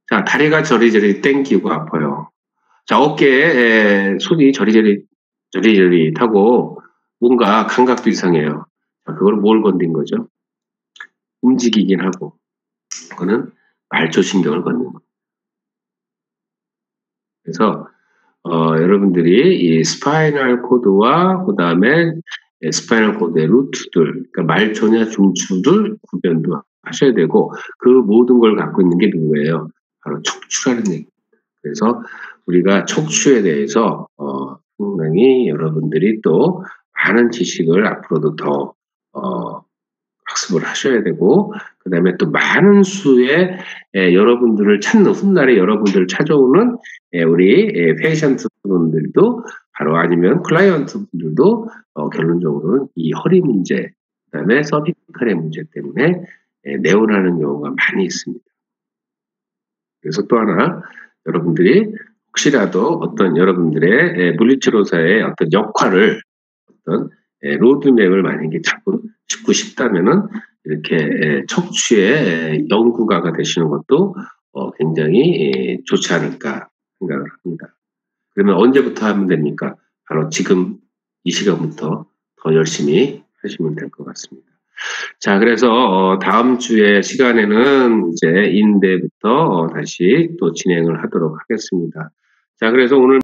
자, 다리가 저리저리 땡기고 아파요. 자, 어깨에 손이 저리저리하고 뭔가 감각도 이상해요. 자, 그걸 뭘 건든 거죠? 움직이긴 하고, 그거는 말초신경을 건든 거예요. 그래서 여러분들이 이 스파이널 코드와 그 다음에 스파이널 코드의 루트들, 그러니까 말초냐 중추들 구별도 하셔야 되고, 그 모든 걸 갖고 있는 게 누구예요? 바로 척추라는 얘기입니다. 그래서 우리가 척추에 대해서 상당히 여러분들이 또 많은 지식을 앞으로도 더 학습을 하셔야 되고, 그 다음에 또 많은 수의 여러분들을 찾는, 훗날에 여러분들을 찾아오는 우리 페이션트 분들도 바로, 아니면 클라이언트 분들도 결론적으로는 이 허리 문제, 그 다음에 서비컬의 문제 때문에 내원하는 경우가 많이 있습니다. 그래서 또 하나, 여러분들이 혹시라도 어떤 여러분들의 물리치료사의 어떤 역할을, 어떤 로드맵을 만약에 찾고 싶다면은 이렇게 척추의 연구가가 되시는 것도 굉장히 좋지 않을까 생각을 합니다. 그러면 언제부터 하면 됩니까? 바로 지금 이 시간부터 더 열심히 하시면 될 것 같습니다. 자, 그래서 다음 주에 시간에는 이제 인대부터 다시 또 진행을 하도록 하겠습니다. 자, 그래서 오늘